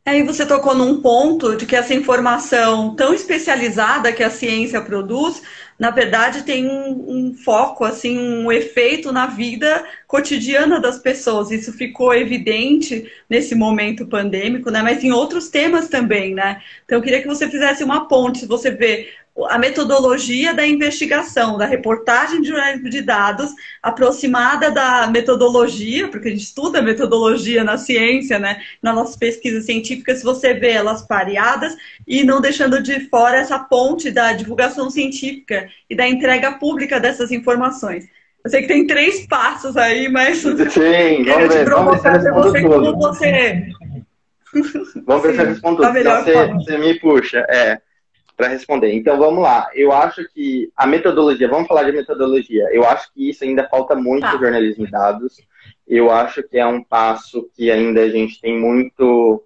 Speaker 1: Aí você tocou num ponto de que essa informação tão especializada que a ciência produz, na verdade tem um foco, assim, um efeito na vida cotidiana das pessoas. Isso ficou evidente nesse momento pandêmico, né? Mas em outros temas também, né? Então eu queria que você fizesse uma ponte, se você vê a metodologia da investigação, da reportagem de jornalismo de dados, aproximada da metodologia, porque a gente estuda metodologia na ciência, né, nas nossas pesquisas científicas, se você vê elas pareadas e não deixando de fora essa ponte da divulgação científica e da entrega pública dessas informações. Eu sei que tem 3 passos aí, mas
Speaker 2: sim,
Speaker 1: quero te provocar de você como você...
Speaker 2: Vamos ver se eu respondo tudo, senão você me puxa. Para responder. Então, vamos lá. Eu acho que a metodologia, vamos falar de metodologia. Eu acho que isso ainda falta muito no jornalismo de dados. Eu acho que é um passo que ainda a gente tem muito...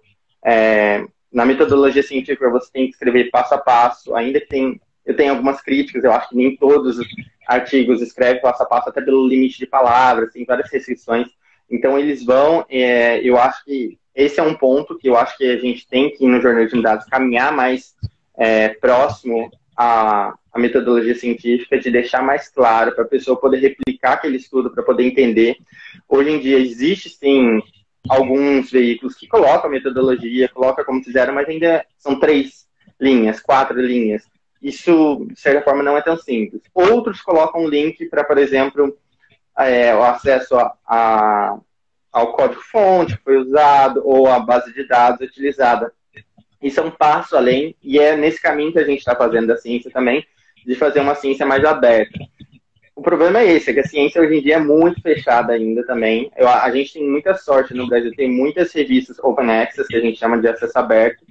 Speaker 2: na metodologia científica, você tem que escrever passo a passo. Ainda que eu tenho algumas críticas, eu acho que nem todos os artigos escrevem passo a passo, até pelo limite de palavras, tem várias restrições. Então, eles vão... eu acho que esse é um ponto que eu acho que a gente tem que, no jornalismo de dados, caminhar mais próximo à metodologia científica, de deixar mais claro para a pessoa poder replicar aquele estudo, para poder entender. Hoje em dia existe sim alguns veículos que colocam a metodologia, colocam como fizeram, mas ainda são 3 linhas, 4 linhas. Isso, de certa forma, não é tão simples. Outros colocam um link para, por exemplo, o acesso ao código-fonte que foi usado ou à base de dados utilizada. Isso é um passo além, e é nesse caminho que a gente está fazendo da ciência também, de fazer uma ciência mais aberta. O problema é esse, é que a ciência hoje em dia é muito fechada ainda também. A gente tem muita sorte no Brasil, tem muitas revistas open access, que a gente chama de acesso aberto,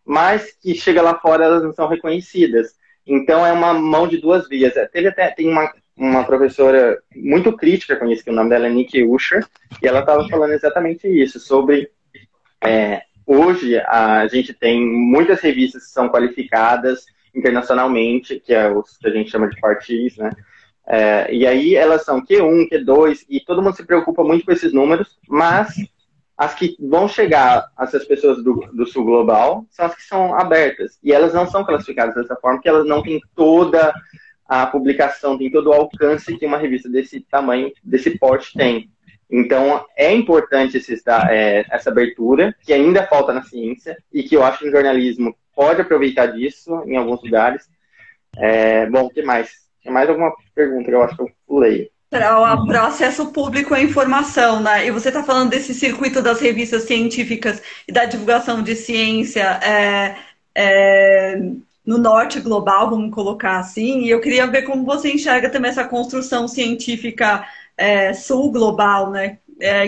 Speaker 2: mas que chega lá fora elas não são reconhecidas. Então é uma mão de 2 vias. Tem uma professora muito crítica com isso, que o nome dela é Nikki Usher, e ela estava falando exatamente isso, sobre... hoje, a gente tem muitas revistas que são qualificadas internacionalmente, que é os que a gente chama de parties, né? E aí elas são Q1, Q2, e todo mundo se preocupa muito com esses números, mas as que vão chegar a essas pessoas do sul global são as que são abertas. E elas não são classificadas dessa forma, porque elas não têm toda a publicação, tem todo o alcance que uma revista desse tamanho, desse porte tem. Então, é importante essa abertura, que ainda falta na ciência, e que eu acho que o jornalismo pode aproveitar disso em alguns lugares. Bom, o que mais? Tem mais alguma pergunta que eu acho que eu pulei?
Speaker 1: Para o acesso público à informação, né? E você está falando desse circuito das revistas científicas e da divulgação de ciência no norte global, vamos colocar assim, e eu queria ver como você enxerga também essa construção científica sul global, né?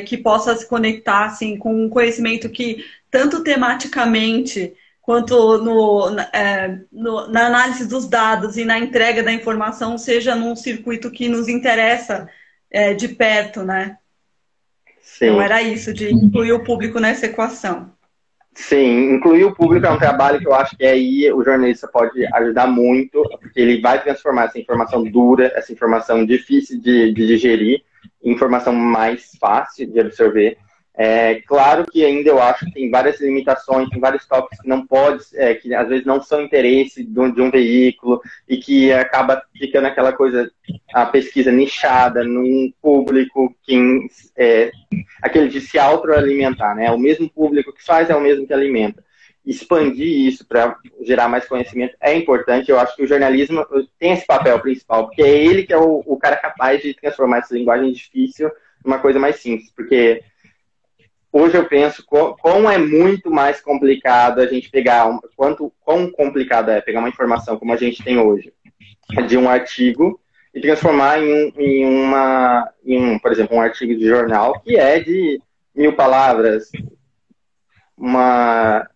Speaker 1: Que possa se conectar assim, com um conhecimento que, tanto tematicamente, quanto na análise dos dados e na entrega da informação, seja num circuito que nos interessa de perto, né? Sim. Então era isso, de incluir o público nessa equação.
Speaker 2: Sim, incluir o público é um trabalho que eu acho que aí o jornalista pode ajudar muito, porque ele vai transformar essa informação dura, essa informação difícil de digerir, em informação mais fácil de absorver. É claro que ainda eu acho que tem várias limitações, tem vários tópicos que não pode, que às vezes não são interesse de um veículo e que acaba ficando aquela coisa, a pesquisa nichada num público que aquele de se autoalimentar, né? O mesmo público que faz é o mesmo que alimenta. Expandir isso para gerar mais conhecimento é importante. Eu acho que o jornalismo tem esse papel principal, porque é ele que é o cara capaz de transformar essa linguagem difícil numa coisa mais simples, porque hoje eu penso como é muito mais complicado a gente pegar, quão complicado é pegar uma informação como a gente tem hoje, de um artigo, e transformar por exemplo, um artigo de jornal que é de 1.000 palavras,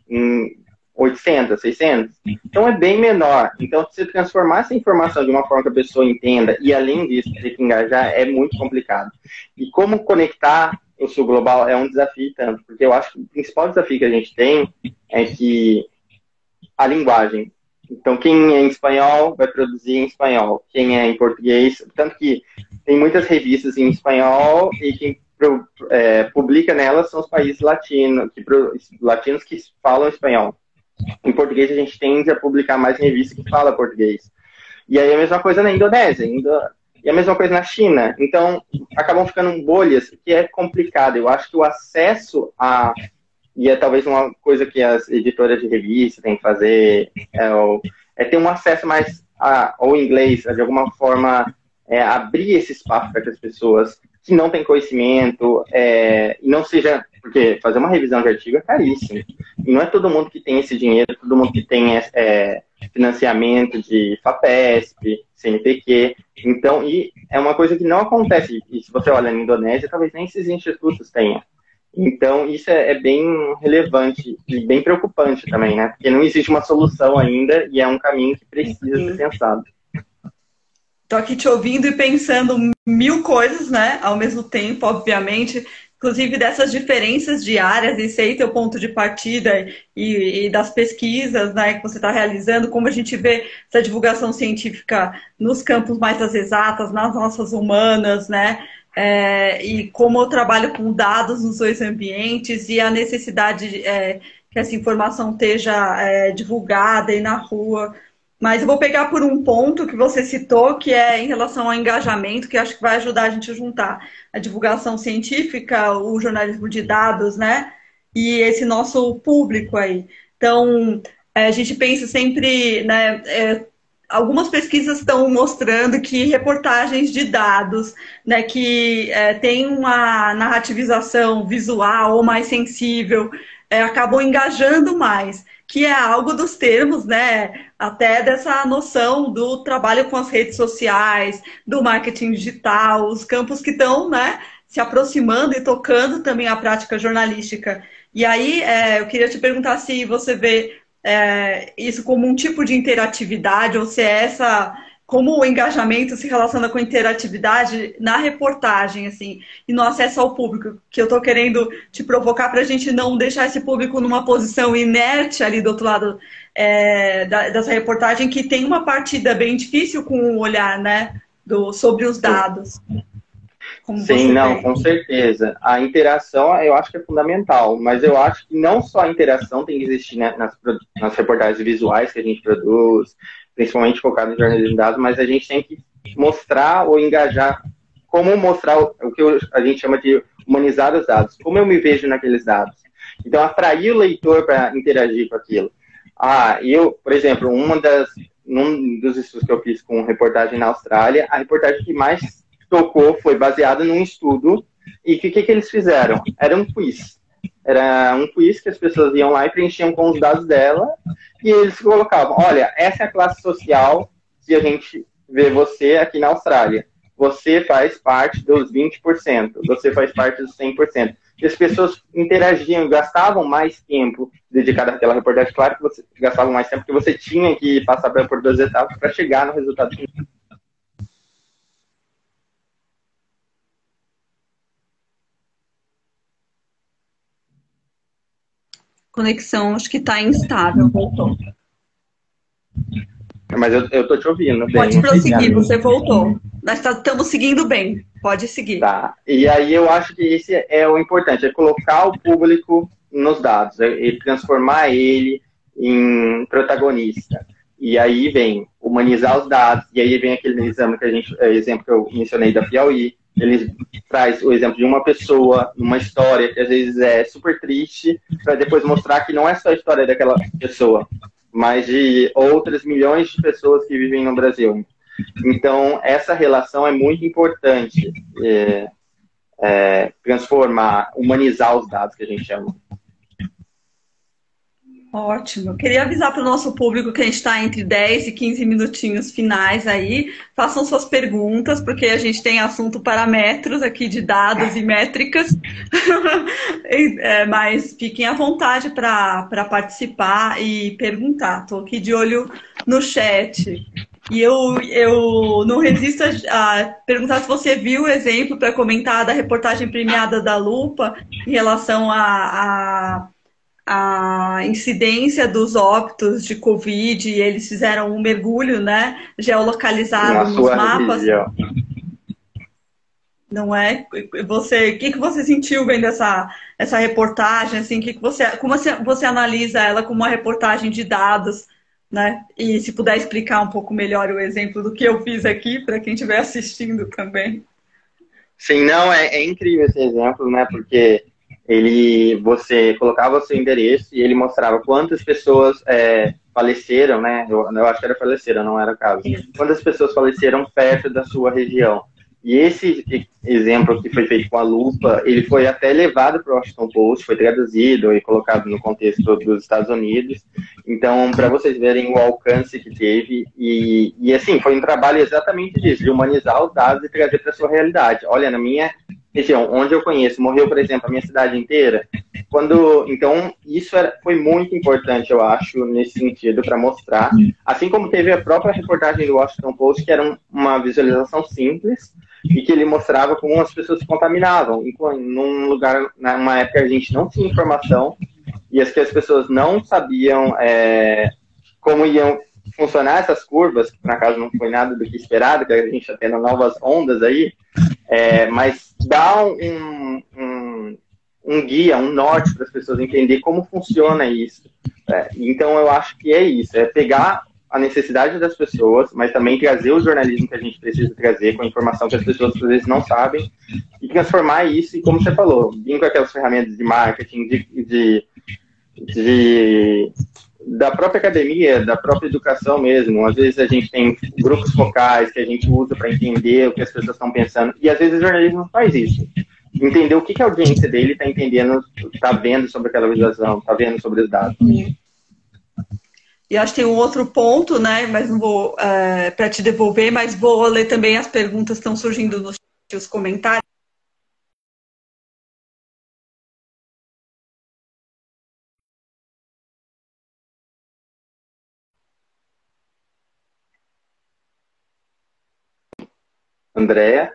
Speaker 2: em 800, 600. Então é bem menor. Então, se você transformar essa informação de uma forma que a pessoa entenda, e além disso, ter que engajar, é muito complicado. E como conectar o sul global é um desafio tanto, porque eu acho que o principal desafio que a gente tem é que a linguagem. Então, quem é em espanhol vai produzir em espanhol, quem é em português, tanto que tem muitas revistas em espanhol e quem publica nelas são os países latinos que falam espanhol. Em português, a gente tende a publicar mais em revistas que falam português. E aí a mesma coisa na Indonésia, e a mesma coisa na China. Então, acabam ficando bolhas, que é complicado. Eu acho que o acesso e é talvez uma coisa que as editoras de revista têm que fazer, é ter um acesso mais ao inglês, de alguma forma abrir esse espaço para que as pessoas que não têm conhecimento, e não seja, porque fazer uma revisão de artigo é caríssimo, e não é todo mundo que tem esse dinheiro, todo mundo que tem financiamento de FAPESP, CNPq, então, e é uma coisa que não acontece, e se você olha na Indonésia, talvez nem esses institutos tenham. Então, isso é bem relevante e bem preocupante também, né? Porque não existe uma solução ainda e é um caminho que precisa ser pensado.
Speaker 1: Tô aqui te ouvindo e pensando 1000 coisas, né? Ao mesmo tempo, obviamente. Inclusive dessas diferenças de áreas, e sei teu ponto de partida e das pesquisas, né, que você está realizando, como a gente vê essa divulgação científica nos campos mais das exatas, nas nossas humanas, né? E como eu trabalho com dados nos dois ambientes e a necessidade que essa informação esteja divulgada e na rua. Mas eu vou pegar por um ponto que você citou, que é em relação ao engajamento, que acho que vai ajudar a gente a juntar a divulgação científica, o jornalismo de dados, né? E esse nosso público aí. Então, a gente pensa sempre, né? Algumas pesquisas estão mostrando que reportagens de dados, né, que tem uma narrativização visual ou mais sensível, acabam engajando mais, que é algo dos termos, né, até dessa noção do trabalho com as redes sociais, do marketing digital, os campos que estão, né, se aproximando e tocando também a prática jornalística. E aí, eu queria te perguntar se você vê isso como um tipo de interatividade, ou se como o engajamento se relaciona com interatividade na reportagem, assim, e no acesso ao público, que eu estou querendo te provocar para a gente não deixar esse público numa posição inerte ali do outro lado dessa reportagem, que tem uma partida bem difícil com o olhar, né, sobre os dados.
Speaker 2: Sim, não, com certeza. A interação eu acho que é fundamental, mas eu acho que não só a interação tem que existir, né, nas reportagens visuais que a gente produz, principalmente focado em jornalismo de dados, mas a gente tem que mostrar ou engajar, como mostrar o que a gente chama de humanizar os dados, como eu me vejo naqueles dados. Então, atrair o leitor para interagir com aquilo. Por exemplo, num dos estudos que eu fiz com reportagem na Austrália, a reportagem que mais tocou foi baseada num estudo, e o que eles fizeram? Era um quiz. Era um quiz que as pessoas iam lá e preenchiam com os dados dela, e eles colocavam, olha, essa é a classe social que a gente vê você aqui na Austrália. Você faz parte dos 20%, você faz parte dos 100%. E as pessoas interagiam, gastavam mais tempo dedicado àquela reportagem. Claro que você gastava mais tempo, porque você tinha que passar por 2 etapas para chegar no resultado final.
Speaker 1: Conexão, acho que está instável, voltou.
Speaker 2: Mas eu tô te ouvindo.
Speaker 1: Pode prosseguir, você voltou. nós estamos seguindo bem. Pode seguir.
Speaker 2: Tá. E aí eu acho que esse é o importante, é colocar o público nos dados, é transformar ele em protagonista. E aí vem humanizar os dados, e aí vem aquele exemplo que eu mencionei da Piauí, ele traz o exemplo de uma pessoa, uma história que às vezes é super triste, para depois mostrar que não é só a história daquela pessoa, mas de outras milhões de pessoas que vivem no Brasil. Então, essa relação é muito importante, transformar, humanizar os dados, que a gente chama.
Speaker 1: Ótimo. Eu queria avisar para o nosso público que a gente está entre 10 e 15 minutinhos finais aí. Façam suas perguntas, porque a gente tem assunto para metros aqui de dados e métricas. Mas fiquem à vontade para participar e perguntar. Estou aqui de olho no chat. E eu não resisto a perguntar se você viu o exemplo para comentar da reportagem premiada da Lupa em relação a incidência dos óbitos de Covid, e eles fizeram um mergulho, né, geolocalizado nos mapas. Região. Não é? O que você sentiu vendo essa reportagem? Assim, como você analisa ela como uma reportagem de dados, né? E se puder explicar um pouco melhor o exemplo do que eu fiz aqui, para quem estiver assistindo também.
Speaker 2: Sim, não, é incrível esse exemplo, né? Porque você colocava o seu endereço e ele mostrava quantas pessoas faleceram, né? Eu acho que era faleceram, não era caso. Quantas pessoas faleceram perto da sua região. E esse exemplo que foi feito com a Lupa, ele foi até levado para o Washington Post, foi traduzido e colocado no contexto dos Estados Unidos. Então, para vocês verem o alcance que teve, e assim, foi um trabalho exatamente disso, de humanizar os dados e trazer para a sua realidade. Olha, na minha região, onde eu conheço, morreu, por exemplo, a minha cidade inteira. Então, isso foi muito importante, eu acho, nesse sentido, para mostrar. Assim como teve a própria reportagem do Washington Post, que era uma visualização simples, e que ele mostrava como as pessoas se contaminavam. Num lugar, numa época a gente não tinha informação, e as pessoas não sabiam como iam funcionar essas curvas, que na casa não foi nada do que esperado, que a gente está tendo novas ondas aí, mas dá um guia, um norte para as pessoas entenderem como funciona isso. Então eu acho que é isso, é pegar a necessidade das pessoas, mas também trazer o jornalismo que a gente precisa trazer, com a informação que as pessoas às vezes não sabem, e transformar isso, e como você falou, vir com aquelas ferramentas de marketing, da própria academia, da própria educação mesmo. Às vezes a gente tem grupos focais que a gente usa para entender o que as pessoas estão pensando, e às vezes o jornalismo faz isso. Entender o que a audiência dele está entendendo, está vendo sobre aquela visualização, está vendo sobre os dados.
Speaker 1: E acho que tem um outro ponto, né? Mas não vou para te devolver, mas vou ler também as perguntas que estão surgindo nos comentários.
Speaker 2: Andréa?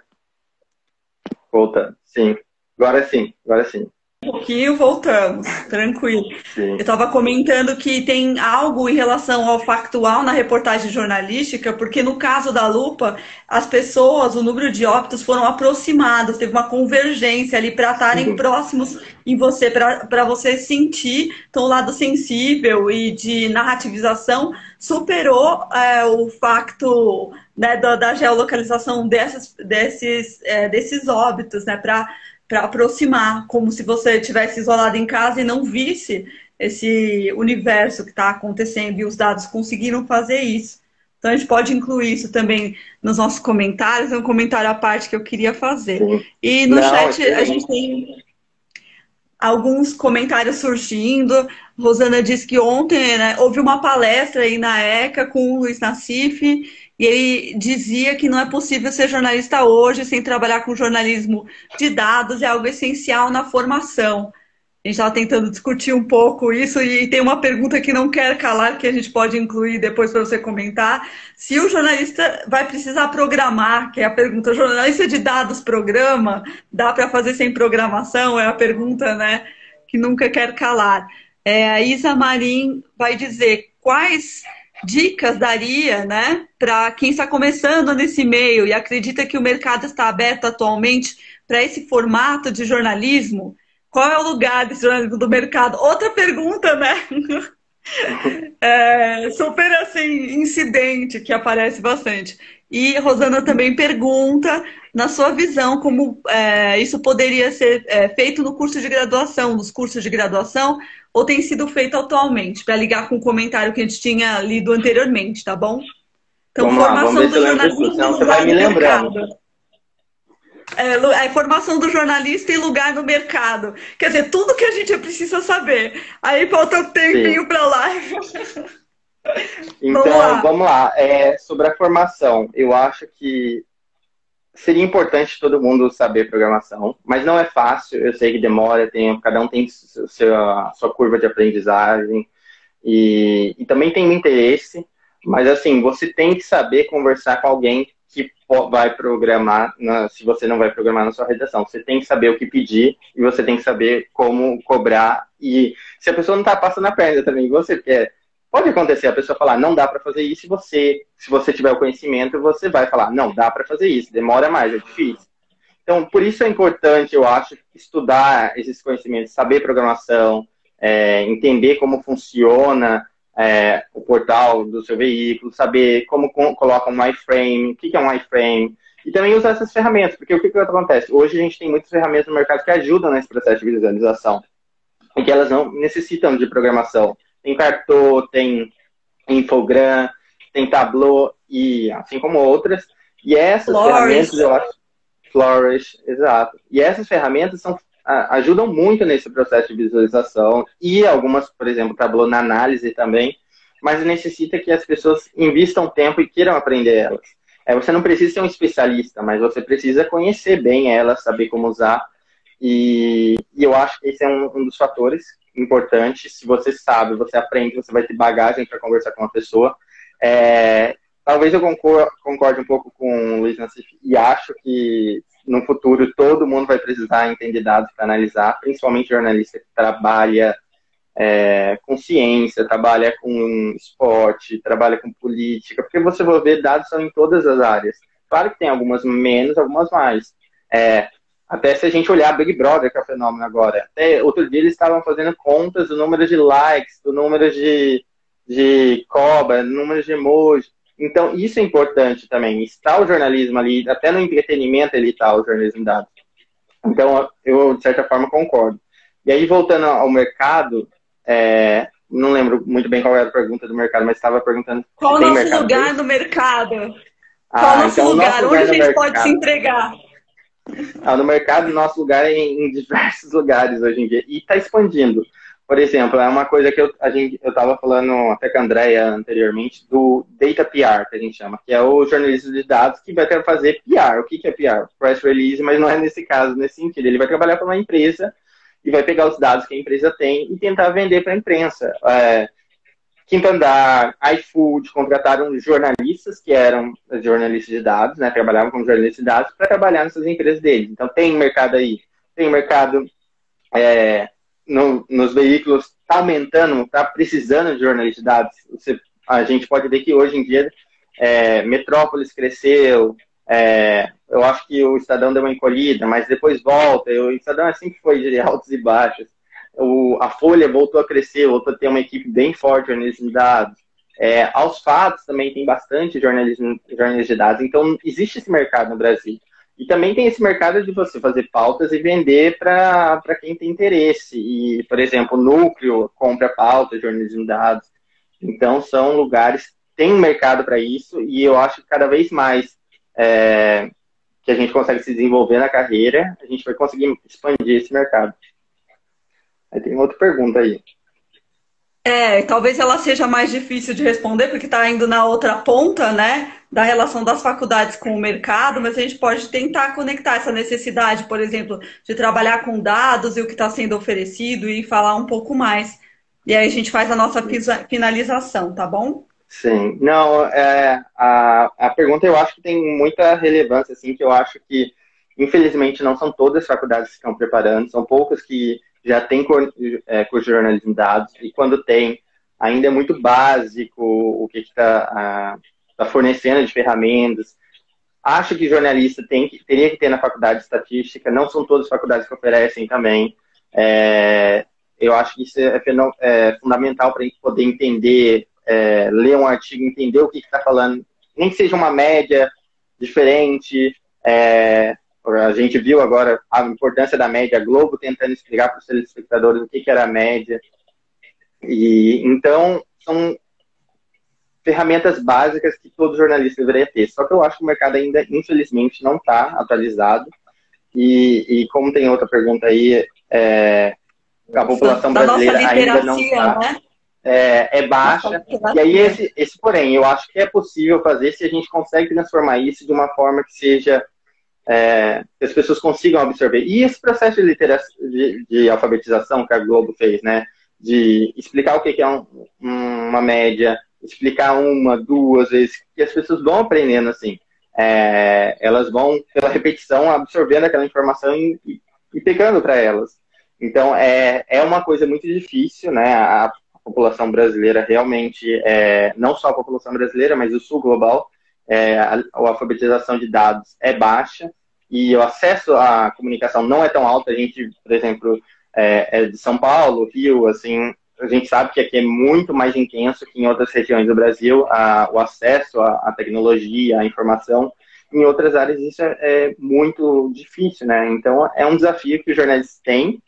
Speaker 2: Voltando. Sim. Agora sim, agora sim.
Speaker 1: Um pouquinho, voltamos, tranquilo.
Speaker 2: Sim.
Speaker 1: Eu estava comentando que tem algo em relação ao factual na reportagem jornalística, porque no caso da Lupa, as pessoas, o número de óbitos foram aproximados, teve uma convergência ali para estarem próximos em você, para você sentir. Então, o lado sensível e de narrativização superou o facto, né, da geolocalização desses óbitos, né, para aproximar, como se você estivesse isolado em casa e não visse esse universo que está acontecendo, e os dados conseguiram fazer isso. Então a gente pode incluir isso também nos nossos comentários, é um comentário à parte que eu queria fazer.
Speaker 2: Sim.
Speaker 1: E no chat a gente tem alguns comentários surgindo. Rosana disse que ontem, né, houve uma palestra aí na ECA com o Luiz Nassif, e ele dizia que não é possível ser jornalista hoje sem trabalhar com jornalismo de dados, é algo essencial na formação. A gente estava tentando discutir um pouco isso, e tem uma pergunta que não quer calar, que a gente pode incluir depois para você comentar. Se o jornalista vai precisar programar, que é a pergunta, jornalista de dados programa? Dá para fazer sem programação? É a pergunta, né, que nunca quer calar. A Isa Marim vai dizer quais dicas daria, né, para quem está começando nesse meio e acredita que o mercado está aberto atualmente para esse formato de jornalismo? Qual é o lugar desse jornalismo do mercado? Outra pergunta, né? Super assim, incidente que aparece bastante. E Rosana também pergunta, na sua visão, como isso poderia ser feito no curso de graduação, nos cursos de graduação, ou tem sido feito atualmente, para ligar com o comentário que a gente tinha lido anteriormente, tá bom? Então,
Speaker 2: Vamos lá, vamos
Speaker 1: formação
Speaker 2: ver se
Speaker 1: do
Speaker 2: eu lembro disso,
Speaker 1: jornalista e
Speaker 2: senão você vai
Speaker 1: lugar
Speaker 2: me
Speaker 1: no
Speaker 2: lembrando.
Speaker 1: mercado. Formação do jornalista e lugar no mercado. Quer dizer, tudo que a gente precisa saber. Aí falta um
Speaker 2: Sim.
Speaker 1: tempinho para live. Vamos
Speaker 2: Então,
Speaker 1: lá.
Speaker 2: vamos lá. Sobre a formação, eu acho que seria importante todo mundo saber programação, mas não é fácil. Eu sei que demora tempo, cada um tem a sua curva de aprendizagem e também tem um interesse, mas assim, você tem que saber conversar com alguém que vai programar, se você não vai programar na sua redação. Você tem que saber o que pedir e você tem que saber como cobrar. E se a pessoa não está passando a perna também, você quer. Pode acontecer a pessoa falar, não dá para fazer isso, e se você tiver o conhecimento, você vai falar, não, dá para fazer isso, demora mais, é difícil. Então, por isso é importante, eu acho, estudar esses conhecimentos, saber programação, entender como funciona o portal do seu veículo, saber como coloca um iframe, o que é um iframe, e também usar essas ferramentas, porque o que acontece? Hoje a gente tem muitas ferramentas no mercado que ajudam nesse processo de visualização, e que elas não necessitam de programação. Tem Carto, tem Infogram, tem Tableau, e assim como outras, e essas
Speaker 1: Flores.
Speaker 2: ferramentas, eu acho, Flourish, exato. E essas ferramentas ajudam muito nesse processo de visualização e algumas, por exemplo, Tableau na análise também, mas necessita que as pessoas invistam tempo e queiram aprender elas. Você não precisa ser um especialista, mas você precisa conhecer bem elas, saber como usar. E eu acho que esse é um dos fatores importantes. Se você sabe, você aprende, você vai ter bagagem para conversar com uma pessoa. Talvez eu concorde um pouco com o Luiz Nassif e acho que no futuro todo mundo vai precisar entender dados para analisar, principalmente jornalista que trabalha com ciência, trabalha com esporte, trabalha com política, porque você vai ver dados são em todas as áreas. Claro que tem algumas menos, algumas mais. Até se a gente olhar Big Brother, que é o fenômeno agora, até outro dia eles estavam fazendo contas do número de likes, do número de cobra, do número de emoji. Então, isso é importante também. Está o jornalismo ali, até no entretenimento ele está o jornalismo de dados. Então, eu, de certa forma, concordo. E aí, voltando ao mercado, não lembro muito bem qual era a pergunta do mercado, mas estava perguntando
Speaker 1: Qual
Speaker 2: se
Speaker 1: o
Speaker 2: tem
Speaker 1: nosso
Speaker 2: mercado para
Speaker 1: lugar
Speaker 2: isso.
Speaker 1: no mercado? Qual o nosso
Speaker 2: Então, o
Speaker 1: lugar?
Speaker 2: nosso
Speaker 1: Onde
Speaker 2: lugar
Speaker 1: a
Speaker 2: no
Speaker 1: gente pode se
Speaker 2: mercado.
Speaker 1: entregar?
Speaker 2: No mercado, nosso lugar é em diversos lugares hoje em dia. E está expandindo. Por exemplo, é uma coisa que eu estava falando até com a Andrea anteriormente, do Data PR, que a gente chama, que é o jornalista de dados que vai fazer PR. O que é PR? Press Release, mas não é nesse caso, nesse sentido. Ele vai trabalhar para uma empresa e vai pegar os dados que a empresa tem e tentar vender para a imprensa. Quinto Andar, iFood contrataram jornalistas que eram jornalistas de dados, né, trabalhavam como jornalistas de dados para trabalhar nessas empresas deles. Então tem mercado aí, tem mercado nos veículos, está aumentando, está precisando de jornalistas de dados. A gente pode ver que hoje em dia Metrópolis cresceu, eu acho que o Estadão deu uma encolhida, mas depois volta. O Estadão sempre foi de altos e baixos. A Folha voltou a crescer, voltou a ter uma equipe bem forte de jornalismo de dados. Aos fatos também tem bastante jornalismo de dados. Então, existe esse mercado no Brasil. E também tem esse mercado de você fazer pautas e vender para quem tem interesse. E, por exemplo, o Núcleo compra pautas de jornalismo de dados. Então, são lugares, tem um mercado para isso, e eu acho que cada vez mais que a gente consegue se desenvolver na carreira, a gente vai conseguir expandir esse mercado. Aí tem outra pergunta aí.
Speaker 1: Talvez ela seja mais difícil de responder, porque está indo na outra ponta, né, da relação das faculdades com o mercado, mas a gente pode tentar conectar essa necessidade, por exemplo, de trabalhar com dados e o que está sendo oferecido e falar um pouco mais. E aí a gente faz a nossa finalização, tá bom?
Speaker 2: Sim. Não, a pergunta eu acho que tem muita relevância, assim, que eu acho que, infelizmente, não são todas as faculdades que estão preparando, são poucas que já têm curso de jornalismo de dados, e quando tem, ainda é muito básico o que está fornecendo de ferramentas. Acho que jornalista teria que ter na faculdade de estatística, não são todas as faculdades que oferecem também. Eu acho que isso é fundamental para a gente poder entender, ler um artigo, entender o que está falando, nem que seja uma média diferente. A gente viu agora a importância da média, a Globo tentando explicar para os telespectadores o que era a média. E então, são ferramentas básicas que todo jornalista deveria ter. Só que eu acho que o mercado ainda, infelizmente, não está atualizado. E como tem outra pergunta aí, a população brasileira ainda não está. Né? É baixa. E aí, esse porém, eu acho que é possível fazer se a gente consegue transformar isso de uma forma que seja... que as pessoas consigam absorver. E esse processo de alfabetização que a Globo fez, né? De explicar o que é uma média, explicar uma, duas vezes, que as pessoas vão aprendendo assim. Elas vão, pela repetição, absorvendo aquela informação e pegando para elas. Então, é uma coisa muito difícil, né? A população brasileira realmente, não só a população brasileira, mas o sul global, a alfabetização de dados é baixa e o acesso à comunicação não é tão alto. A gente, por exemplo, de São Paulo, Rio, assim, a gente sabe que aqui é muito mais intenso que em outras regiões do Brasil o acesso à tecnologia, à informação. Em outras áreas isso é muito difícil, né? Então é um desafio que os jornalistas têm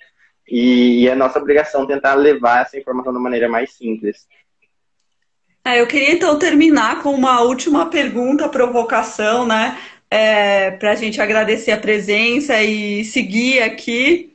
Speaker 2: e é nossa obrigação tentar levar essa informação de uma maneira mais simples.
Speaker 1: Eu queria então terminar com uma última pergunta, provocação, né? Para a gente agradecer a presença e seguir aqui.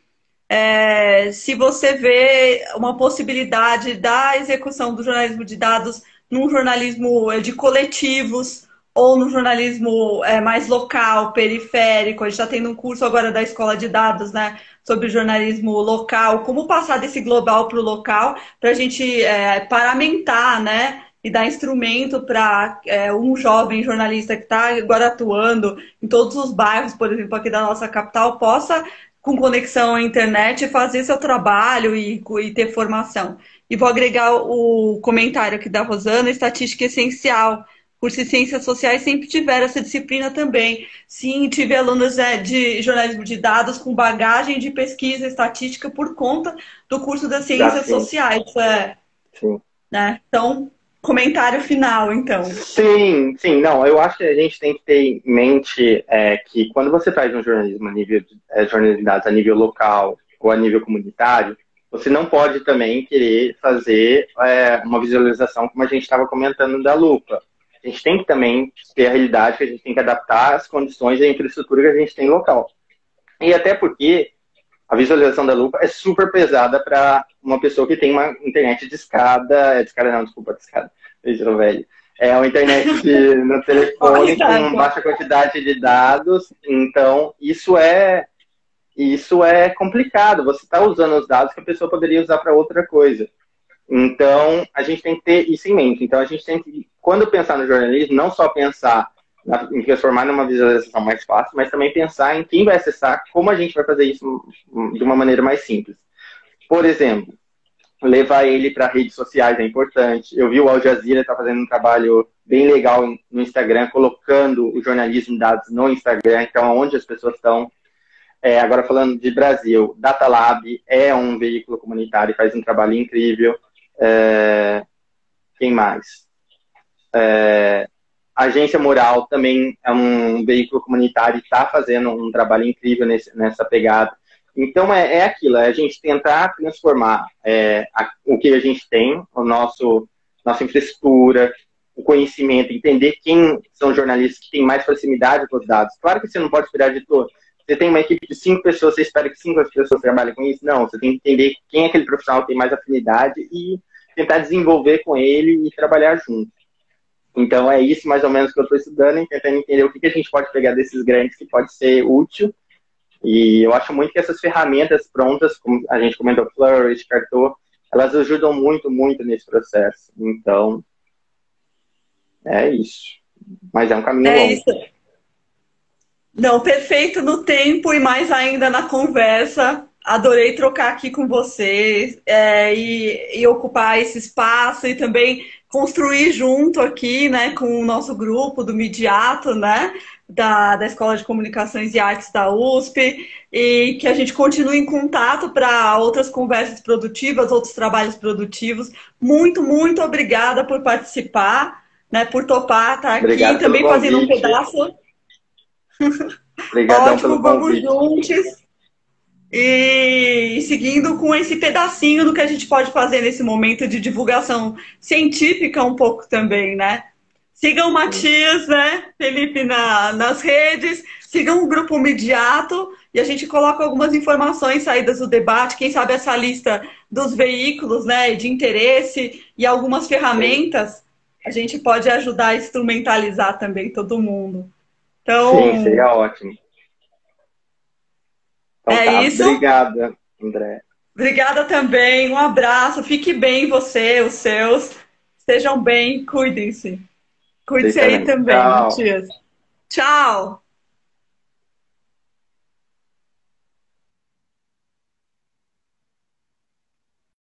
Speaker 1: Se você vê uma possibilidade da execução do jornalismo de dados num jornalismo de coletivos ou no jornalismo mais local, periférico. A gente está tendo um curso agora da Escola de Dados, né, sobre jornalismo local, como passar desse global para o local, para a gente paramentar, né, e dar instrumento para um jovem jornalista que está agora atuando em todos os bairros, por exemplo, aqui da nossa capital, possa, com conexão à internet, fazer seu trabalho e ter formação. E vou agregar o comentário aqui da Rosana: estatística essencial. Curso de Ciências Sociais sempre tiveram essa disciplina também. Sim, tive alunos de jornalismo de dados com bagagem de pesquisa estatística por conta do curso das Ciências Sociais.
Speaker 2: Sim.
Speaker 1: Né? Então, comentário final, então.
Speaker 2: Sim, não, eu acho que a gente tem que ter em mente que quando você faz um jornalismo jornalismo de dados a nível local ou a nível comunitário, você não pode também querer fazer uma visualização como a gente estava comentando da lupa. A gente tem que também ter a realidade que a gente tem que adaptar as condições e a infraestrutura que a gente tem local. E até porque a visualização da lupa é super pesada para uma pessoa que tem uma internet discada. Discada. Velho. É uma internet no telefone com baixa quantidade de dados. Então, isso é complicado. Você está usando os dados que a pessoa poderia usar para outra coisa. Então, a gente tem que ter isso em mente. Então, a gente tem que, quando pensar no jornalismo, não só pensar em transformar numa visualização mais fácil, mas também pensar em quem vai acessar, como a gente vai fazer isso de uma maneira mais simples. Por exemplo, levar ele para redes sociais é importante. Eu vi o Al Jazeera tá fazendo um trabalho bem legal no Instagram, colocando o jornalismo de dados no Instagram, então onde as pessoas estão. Agora falando de Brasil, Datalab é um veículo comunitário e faz um trabalho incrível. Quem mais? Agência Mural também é um veículo comunitário e está fazendo um trabalho incrível nessa pegada. Então, é aquilo, é a gente tentar transformar o que a gente tem, nossa infraestrutura, o conhecimento, entender quem são jornalistas que têm mais proximidade com os dados. Claro que você não pode esperar de todos. Você tem uma equipe de 5 pessoas, você espera que 5 pessoas trabalhem com isso? Não, você tem que entender quem é aquele profissional que tem mais afinidade e tentar desenvolver com ele e trabalhar junto. Então, é isso mais ou menos que eu estou estudando, tentando entender o que a gente pode pegar desses grandes que pode ser útil. E eu acho muito que essas ferramentas prontas, como a gente comentou, Flourish, Carto, elas ajudam muito, muito nesse processo. Então, é isso. Mas é um caminho longo.
Speaker 1: Isso. Não, perfeito no tempo e mais ainda na conversa. adorei trocar aqui com você e ocupar esse espaço e também construir junto aqui, né, com o nosso grupo do Midiato, né, da Escola de Comunicações e Artes da USP, e que a gente continue em contato para outras conversas produtivas, outros trabalhos produtivos. Muito, muito obrigada por participar, né, por topar estar aqui,
Speaker 2: Obrigado pelo
Speaker 1: também fazendo um
Speaker 2: convite.
Speaker 1: pedaço.
Speaker 2: Obrigadão
Speaker 1: Ótimo,
Speaker 2: pelo
Speaker 1: vamos
Speaker 2: convite.
Speaker 1: juntos. E seguindo com esse pedacinho do que a gente pode fazer nesse momento de divulgação científica um pouco também, né? Sigam o Matias, né, Felipe, nas redes, sigam o Grupo Midiato e a gente coloca algumas informações saídas do debate, quem sabe essa lista dos veículos, né, de interesse e algumas
Speaker 2: Sim,
Speaker 1: ferramentas, a gente pode ajudar a instrumentalizar também todo mundo.
Speaker 2: sim,
Speaker 1: Então,
Speaker 2: seria ótimo. Então
Speaker 1: é
Speaker 2: tá,
Speaker 1: isso.
Speaker 2: obrigada, André.
Speaker 1: Obrigada também. Um abraço. Fique bem você, os seus. Estejam bem, cuidem-se.
Speaker 2: Vocês
Speaker 1: Cuide-se aí
Speaker 2: também.
Speaker 1: também,
Speaker 2: Tchau.
Speaker 1: Matias. Tchau.